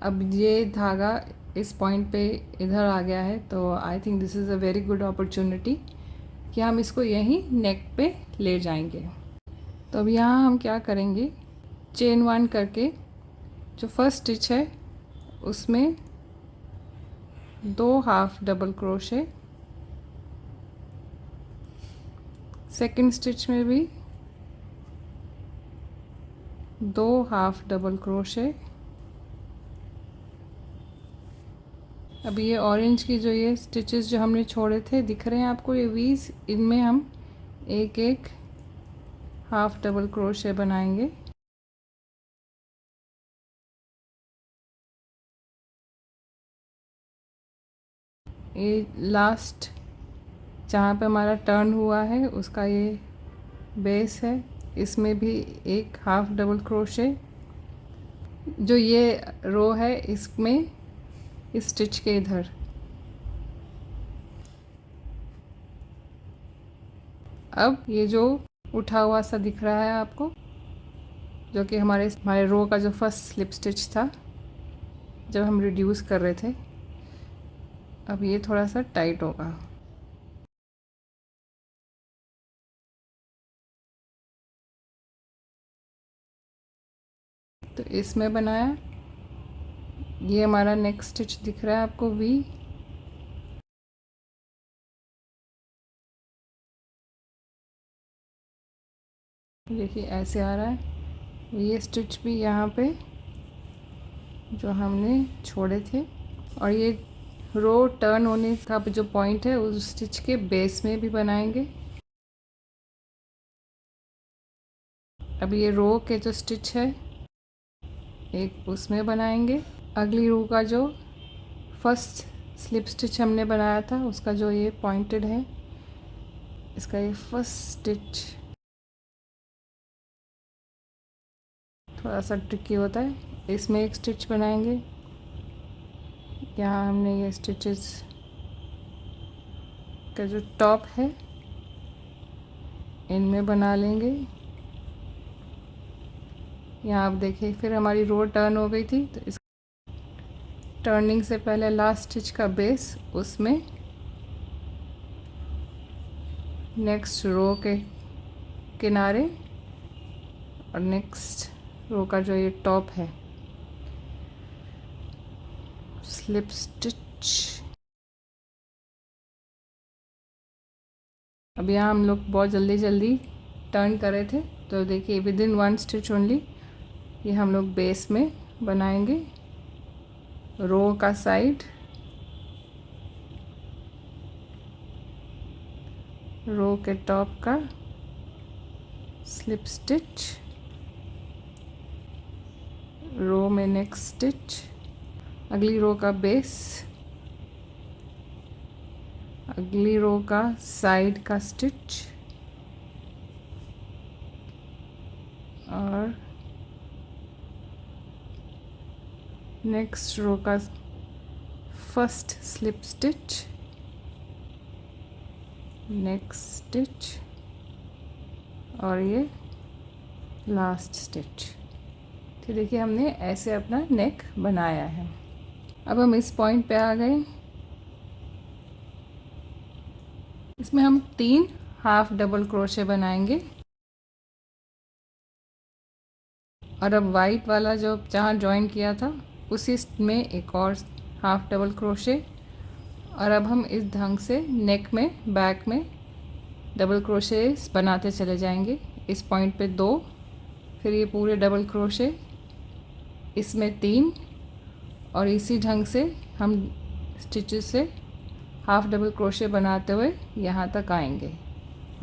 अब ये धागा इस पॉइंट पे इधर आ गया है, तो I think this is a very good opportunity कि हम इसको यहीं नेक पे ले जाएंगे। तो अब यहाँ हम क्या करेंगे, चेन 1 करके जो फर्स्ट स्टिच है उसमें 2 half double crochet, second stitch में भी 2 हाफ डबल क्रोशे। अब ये ऑरेंज की जो ये स्टिचेस जो हमने छोड़े थे दिख रहे हैं आपको, ये वीज, इनमें हम एक एक हाफ डबल क्रोशे बनाएंगे। ये लास्ट जहाँ पे हमारा टर्न हुआ है उसका ये बेस है, इसमें भी एक हाफ डबल क्रोशे। जो ये रो है इसमें इस स्टिच के इधर। अब ये जो उठा हुआ सा दिख रहा है आपको, जो कि हमारे रो का जो फर्स्ट स्लिप स्टिच था जब हम रिड्यूस कर रहे थे, अब ये थोड़ा सा टाइट होगा। तो इसमें बनाया, ये हमारा नेक्स्ट स्टिच दिख रहा है आपको वी। देखिए ऐसे आ रहा है। ये स्टिच भी यहाँ पे जो हमने छोड़े थे, और ये रो टर्न होने का जो पॉइंट है उस स्टिच के बेस में भी बनाएंगे। अब ये रो के जो स्टिच है एक उसमें बनाएंगे। अगली रो का जो फर्स्ट स्लिप स्टिच हमने बनाया था उसका जो ये पॉइंटेड है, इसका ये फर्स्ट स्टिच थोड़ा सा ट्रिकी होता है, इसमें एक स्टिच बनाएंगे। यहाँ हमने ये स्टिचेस का जो टॉप है इनमें बना लेंगे। यहाँ आप देखिए फिर हमारी रो टर्न हो गई थी, तो इस टर्निंग से पहले लास्ट स्टिच का बेस उसमें नेक्स्ट रो के किनारे और नेक्स्ट रो का जो ये टॉप है स्लिप स्टिच। अब यहाँ हम लोग बहुत जल्दी जल्दी टर्न कर रहे थे, तो देखिए विद इन 1 स्टिच ओनली ये हम लोग बेस में बनाएंगे। रो का साइड, रो के टॉप का स्लिप स्टिच, रो में नेक्स्ट स्टिच, अगली रो का बेस, अगली रो का साइड का स्टिच, और नेक्स्ट रो का first slip stitch, next stitch, और ये लास्ट स्टिच। तो देखिए हमने ऐसे अपना नेक बनाया है। अब हम इस पॉइंट पे आ गए, इसमें हम 3 हाफ डबल क्रोशे बनाएंगे। और अब वाइट वाला जो जहाँ जॉइन किया था उसी में एक और हाफ डबल क्रोशे, और अब हम इस ढंग से नेक में बैक में डबल क्रोशे बनाते चले जाएंगे। इस पॉइंट पे 2, फिर ये पूरे डबल क्रोशे, इसमें 3, और इसी ढंग से हम स्टिचेस से हाफ डबल क्रोशे बनाते हुए यहाँ तक आएंगे,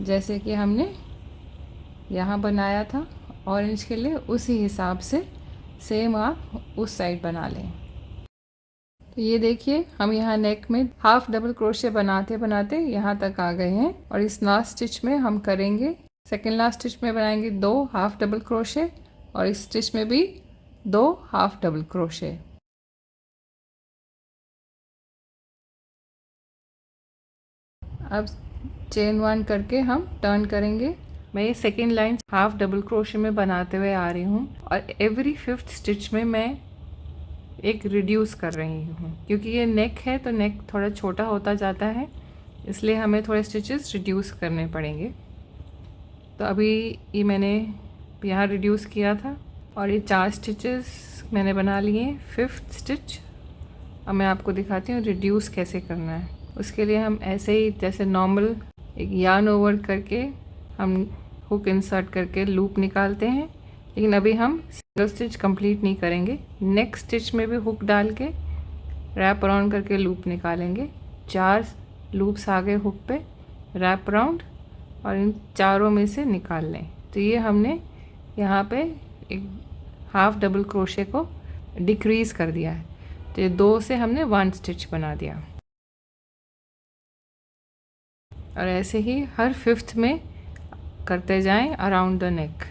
जैसे कि हमने यहाँ बनाया था ऑरेंज के लिए, उसी हिसाब से सेम आप उस साइड बना लें। तो ये देखिए हम यहाँ नेक में हाफ डबल क्रोशे बनाते बनाते यहाँ तक आ गए हैं, और इस लास्ट स्टिच में हम करेंगे, सेकेंड लास्ट स्टिच में बनाएंगे 2 हाफ डबल क्रोशे, और इस स्टिच में भी 2 हाफ डबल क्रोशे। अब चेन 1 करके हम टर्न करेंगे। मैं ये second line half double crochet में बनाते हुए आ रही हूँ और एवरी 5th स्टिच में मैं एक रिड्यूस कर रही हूँ, क्योंकि ये नेक है तो नेक थोड़ा छोटा होता जाता है, इसलिए हमें थोड़े स्टिचेस रिड्यूस करने पड़ेंगे। तो अभी ये मैंने यहाँ रिड्यूस किया था और ये 4 स्टिचेस मैंने बना लिए। 5th स्टिच अब मैं आपको दिखाती हूँ रिड्यूस कैसे करना है। उसके लिए हम ऐसे ही जैसे नॉर्मल एक यार्न ओवर करके हम हुक इंसर्ट करके लूप निकालते हैं, लेकिन अभी हम सिंगल स्टिच कंप्लीट नहीं करेंगे। नेक्स्ट स्टिच में भी हुक डाल के रैप अराउंड करके लूप निकालेंगे। 4 लूप्स आ गए हुक पे, रैप अराउंड और इन चारों में से निकाल लें। तो ये हमने यहाँ पे एक हाफ डबल क्रोशे को डिक्रीज़ कर दिया है। तो ये 2 से हमने 1 स्टिच बना दिया और ऐसे ही हर 5th में करते जाएं अराउंड द नेक।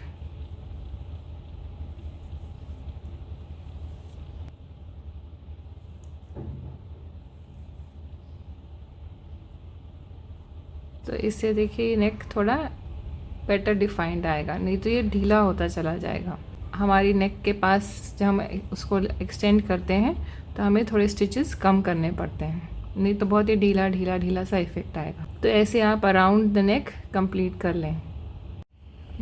तो इससे देखिए नेक थोड़ा बेटर डिफाइंड आएगा, नहीं तो ये ढीला होता चला जाएगा। हमारी नेक के पास जब हम उसको एक्सटेंड करते हैं तो हमें थोड़े स्टिचेस कम करने पड़ते हैं, नहीं तो बहुत ही ढीला ढीला ढीला सा इफेक्ट आएगा। तो ऐसे आप अराउंड द नेक कंप्लीट कर लें।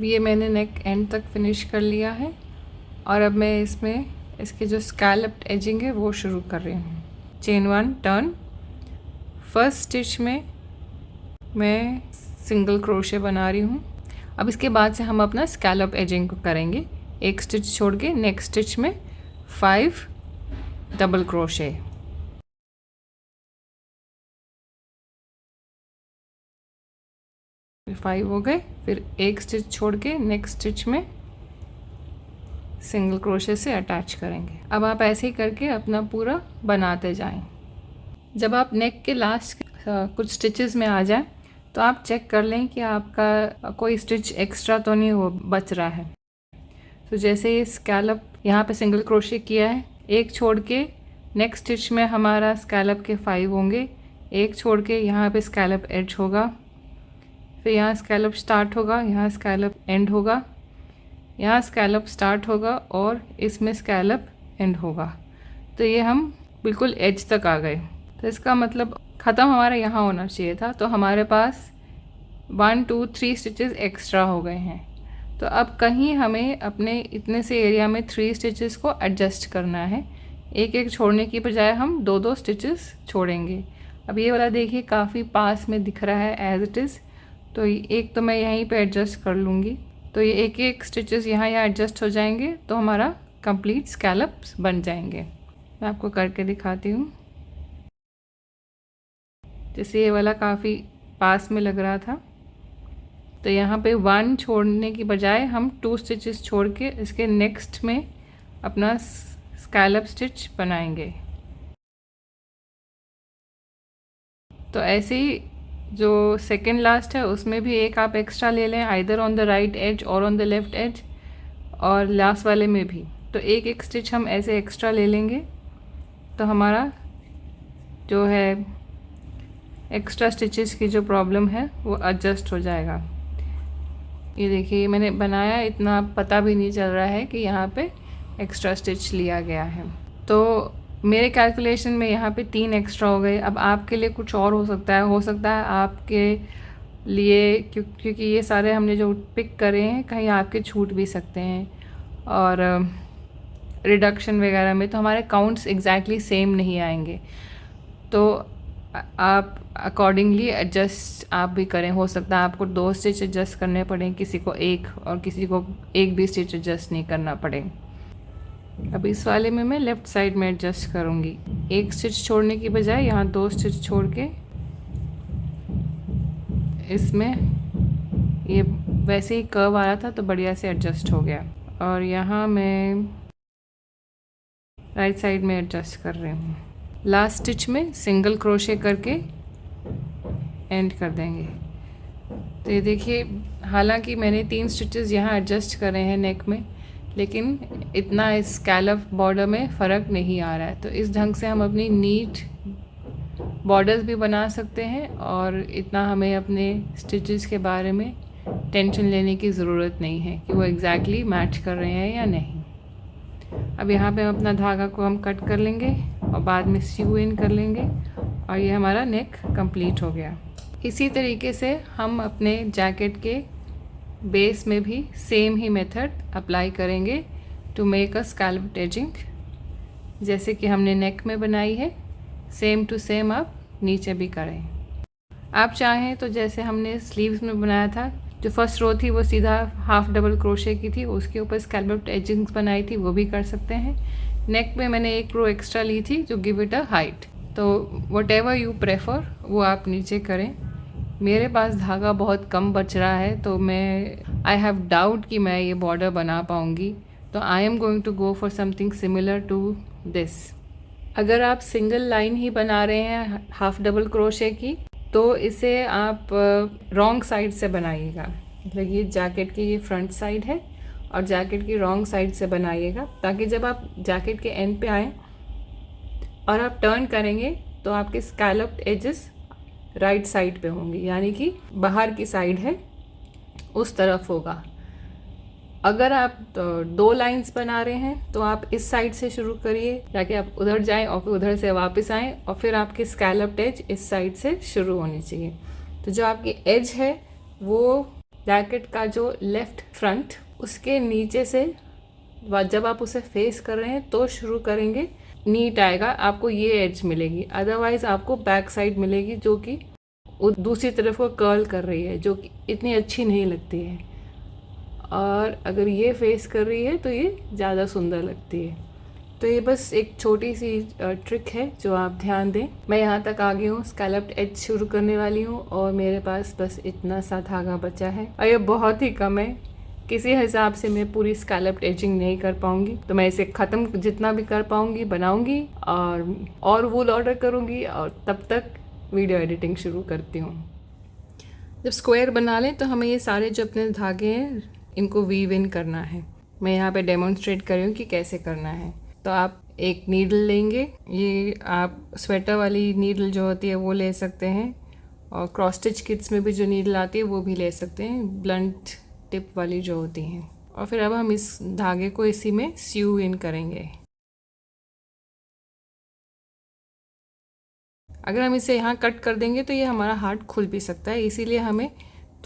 ये मैंने नेक एंड तक फिनिश कर लिया है और अब मैं इसमें इसके जो स्कैलप्ड एजिंग है वो शुरू कर रही हूँ। चेन 1 टर्न, फर्स्ट स्टिच में मैं सिंगल क्रोशे बना रही हूँ। अब इसके बाद से हम अपना स्कैलप एजिंग को करेंगे। एक स्टिच छोड़ के नेक्स्ट स्टिच में 5 डबल क्रोशे। फिर 5 हो गए, फिर एक स्टिच छोड़ के नेक्स्ट स्टिच में सिंगल क्रोशे से अटैच करेंगे। अब आप ऐसे ही करके अपना पूरा बनाते जाएं। जब आप नेक के लास्ट कुछ स्टिचेस में आ जाएं तो आप चेक कर लें कि आपका कोई स्टिच एक्स्ट्रा तो नहीं हो बच रहा है। तो जैसे ये स्कैलप यहाँ पे सिंगल क्रोशे किया है, एक छोड़ के नेक्स्ट स्टिच में हमारा स्कैलप के 5 होंगे, एक छोड़ के यहाँ पे स्कैलप एज होगा, फिर यहाँ स्कैलप स्टार्ट होगा, यहाँ स्कैलप एंड होगा, यहाँ स्कैलप स्टार्ट होगा और इसमें स्कैलप एंड होगा। तो ये हम बिल्कुल एज तक आ गए। तो इसका मतलब ख़त्म हमारा यहाँ होना चाहिए था, तो हमारे पास 1 2 3 स्टिचेस एक्स्ट्रा हो गए हैं। तो अब कहीं हमें अपने इतने से एरिया में 3 स्टिचेस को एडजस्ट करना है। एक एक छोड़ने की बजाय हम 2 स्टिचेस छोड़ेंगे। अब ये वाला देखिए काफ़ी पास में दिख रहा है एज इट इज़, तो एक तो मैं यहीं पे एडजस्ट कर लूँगी। तो ये एक एक स्टिचेस यहाँ एडजस्ट हो जाएंगे तो हमारा कंप्लीट स्कैलप्स बन जाएंगे। मैं आपको करके दिखाती हूँ। जैसे ये वाला काफ़ी पास में लग रहा था, तो यहाँ पे 1 छोड़ने की बजाय हम 2 स्टिचेस छोड़ के इसके नेक्स्ट में अपना स्कैलप स्टिच बनाएंगे। तो ऐसे ही जो सेकेंड लास्ट है उसमें भी एक आप एक्स्ट्रा ले लें, either on the right edge और ऑन द लेफ़्ट एज, और लास्ट वाले में भी। तो एक एक स्टिच हम ऐसे एक्स्ट्रा ले लेंगे तो हमारा जो है एक्स्ट्रा स्टिचेस की जो प्रॉब्लम है वो एडजस्ट हो जाएगा। ये देखिए मैंने बनाया, इतना पता भी नहीं चल रहा है कि यहाँ पे एक्स्ट्रा स्टिच लिया गया है। तो मेरे कैलकुलेशन में यहाँ पे 3 एक्स्ट्रा हो गए। अब आपके लिए कुछ और हो सकता है आपके लिए क्योंकि ये सारे हमने जो पिक करे हैं कहीं आपके छूट भी सकते हैं, और रिडक्शन वगैरह में तो हमारे काउंट्स एग्जैक्टली सेम नहीं आएंगे। तो आप अकॉर्डिंगली एडजस्ट आप भी करें। हो सकता है आपको 2 स्टिच एडजस्ट करने पड़े, किसी को 1 और किसी को 1 भी स्टिच एडजस्ट नहीं करना पड़े। अब इस वाले में मैं लेफ़्ट साइड में एडजस्ट करूँगी। 1 स्टिच छोड़ने की बजाय यहाँ 2 स्टिच छोड़ के इसमें ये वैसे ही कर्व आ रहा था तो बढ़िया से एडजस्ट हो गया। और यहाँ मैं राइट साइड में एडजस्ट कर रही हूँ। लास्ट स्टिच में सिंगल क्रोशे करके एंड कर देंगे। तो ये देखिए हालांकि मैंने 3 स्टिचेस यहाँ एडजस्ट करे हैं नेक में, लेकिन इतना इस स्कैलप बॉर्डर में फ़र्क नहीं आ रहा है। तो इस ढंग से हम अपनी नीट बॉर्डर्स भी बना सकते हैं और इतना हमें अपने स्टिचेस के बारे में टेंशन लेने की ज़रूरत नहीं है कि वो एग्जैक्टली मैच कर रहे हैं या नहीं। अब यहाँ पे हम अपना धागा को हम कट कर लेंगे और बाद में स्यू इन कर लेंगे और ये हमारा नेक कंप्लीट हो गया। इसी तरीके से हम अपने जैकेट के बेस में भी सेम ही मेथड अप्लाई करेंगे to make a scallop edging. जैसे कि हमने नेक में बनाई है, सेम टू सेम आप नीचे भी करें। आप चाहें तो जैसे हमने स्लीव्स में बनाया था, जो फर्स्ट रो थी वो सीधा हाफ डबल क्रोशे की थी, उसके ऊपर स्कैल्प एजिंग्स बनाई थी, वो भी कर सकते हैं। नेक में मैंने एक रो एक्स्ट्रा ली थी जो गिव इट अ हाइट। तो वट एवर यू प्रेफर वो आप नीचे करें। मेरे पास धागा बहुत कम बच रहा है तो आई हैव डाउट कि मैं ये बॉर्डर बना पाऊँगी, तो I am going to go for something similar to this. अगर आप सिंगल लाइन ही बना रहे हैं हाफ डबल क्रोशे की, तो इसे आप रॉन्ग साइड से बनाइएगा। मतलब ये जैकेट की ये फ्रंट साइड है और जैकेट की रॉन्ग साइड से बनाइएगा, ताकि जब आप जैकेट के एंड पे आएँ और आप टर्न करेंगे तो आपके स्कैलप्ड एजेस राइट साइड पे होंगी, यानी कि बाहर की साइड है उस तरफ होगा। अगर आप दो लाइंस बना रहे हैं तो आप इस साइड से शुरू करिए ताकि आप उधर जाएं और फिर उधर से वापस आएं और फिर आपकी स्कैलप्ड एज इस साइड से शुरू होनी चाहिए। तो जो आपकी एज है वो जैकेट का जो लेफ्ट फ्रंट उसके नीचे से जब आप उसे फेस कर रहे हैं तो शुरू करेंगे, नीट आएगा, आपको ये एज मिलेगी। अदरवाइज़ आपको बैक साइड मिलेगी जो कि दूसरी तरफ को कर्ल कर रही है, जो कि इतनी अच्छी नहीं लगती है। और अगर ये फेस कर रही है तो ये ज़्यादा सुंदर लगती है। तो ये बस एक छोटी सी ट्रिक है जो आप ध्यान दें। मैं यहाँ तक आ गई हूँ, स्कैलप्ड एज शुरू करने वाली हूँ और मेरे पास बस इतना सा धागा बचा है और ये बहुत ही कम है। किसी हिसाब से मैं पूरी स्कैलप्ड एजिंग नहीं कर पाऊँगी, तो मैं इसे ख़त्म जितना भी कर पाऊँगी बनाऊँगी और वूल ऑर्डर करूँगी और तब तक वीडियो एडिटिंग शुरू करती हूँ। जब स्क्वायर बना लें तो हमें ये सारे जो अपने धागे हैं इनको वीव इन करना है। मैं यहाँ पे डेमोन्स्ट्रेट कर रही हूँ कि कैसे करना है। तो आप एक नीडल लेंगे, ये आप स्वेटर वाली नीडल जो होती है वो ले सकते हैं और क्रॉस स्टिच किट्स में भी जो नीडल आती है वो भी ले सकते हैं, ब्लंट टिप वाली जो होती हैं। और फिर अब हम इस धागे को इसी में स्यू इन करेंगे। अगर हम इसे यहाँ कट कर देंगे तो ये हमारा हार्ट खुल भी सकता है, इसीलिए हमें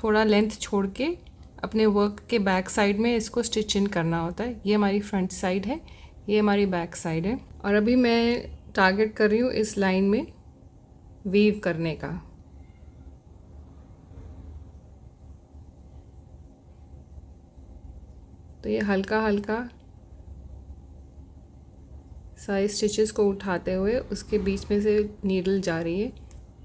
थोड़ा लेंथ छोड़ के अपने वर्क के बैक साइड में इसको स्टिच इन करना होता है। ये हमारी फ्रंट साइड है, ये हमारी बैक साइड है। और अभी मैं टारगेट कर रही हूँ इस लाइन में वीव करने का। तो ये हल्का हल्का सारे स्टिचेस को उठाते हुए उसके बीच में से नीडल जा रही है।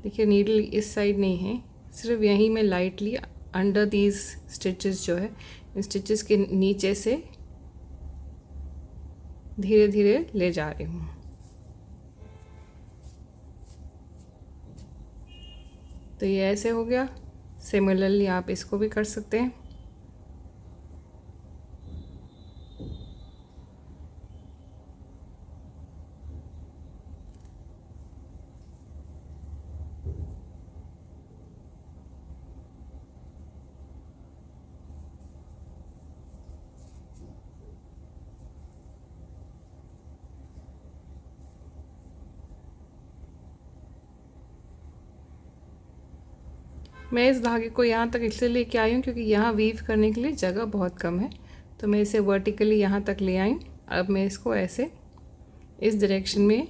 देखिए नीडल इस साइड नहीं है, सिर्फ यहीं में लाइटली अंडर दीज स्टिचेस जो है, इन स्टिचेस के नीचे से धीरे धीरे ले जा रही हूँ। तो ये ऐसे हो गया। सिमिलरली आप इसको भी कर सकते हैं। मैं इस धागे को यहाँ तक इसलिए लेके आई हूँ क्योंकि यहाँ वीव करने के लिए जगह बहुत कम है, तो मैं इसे वर्टिकली यहाँ तक ले आई। अब मैं इसको ऐसे इस डायरेक्शन में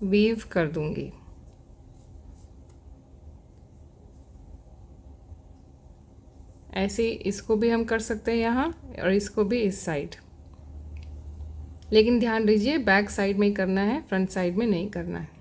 वीव कर दूँगी। ऐसे इसको भी हम कर सकते हैं यहाँ और इसको भी इस साइड, लेकिन ध्यान दीजिए बैक साइड में ही करना है, फ्रंट साइड में नहीं करना है।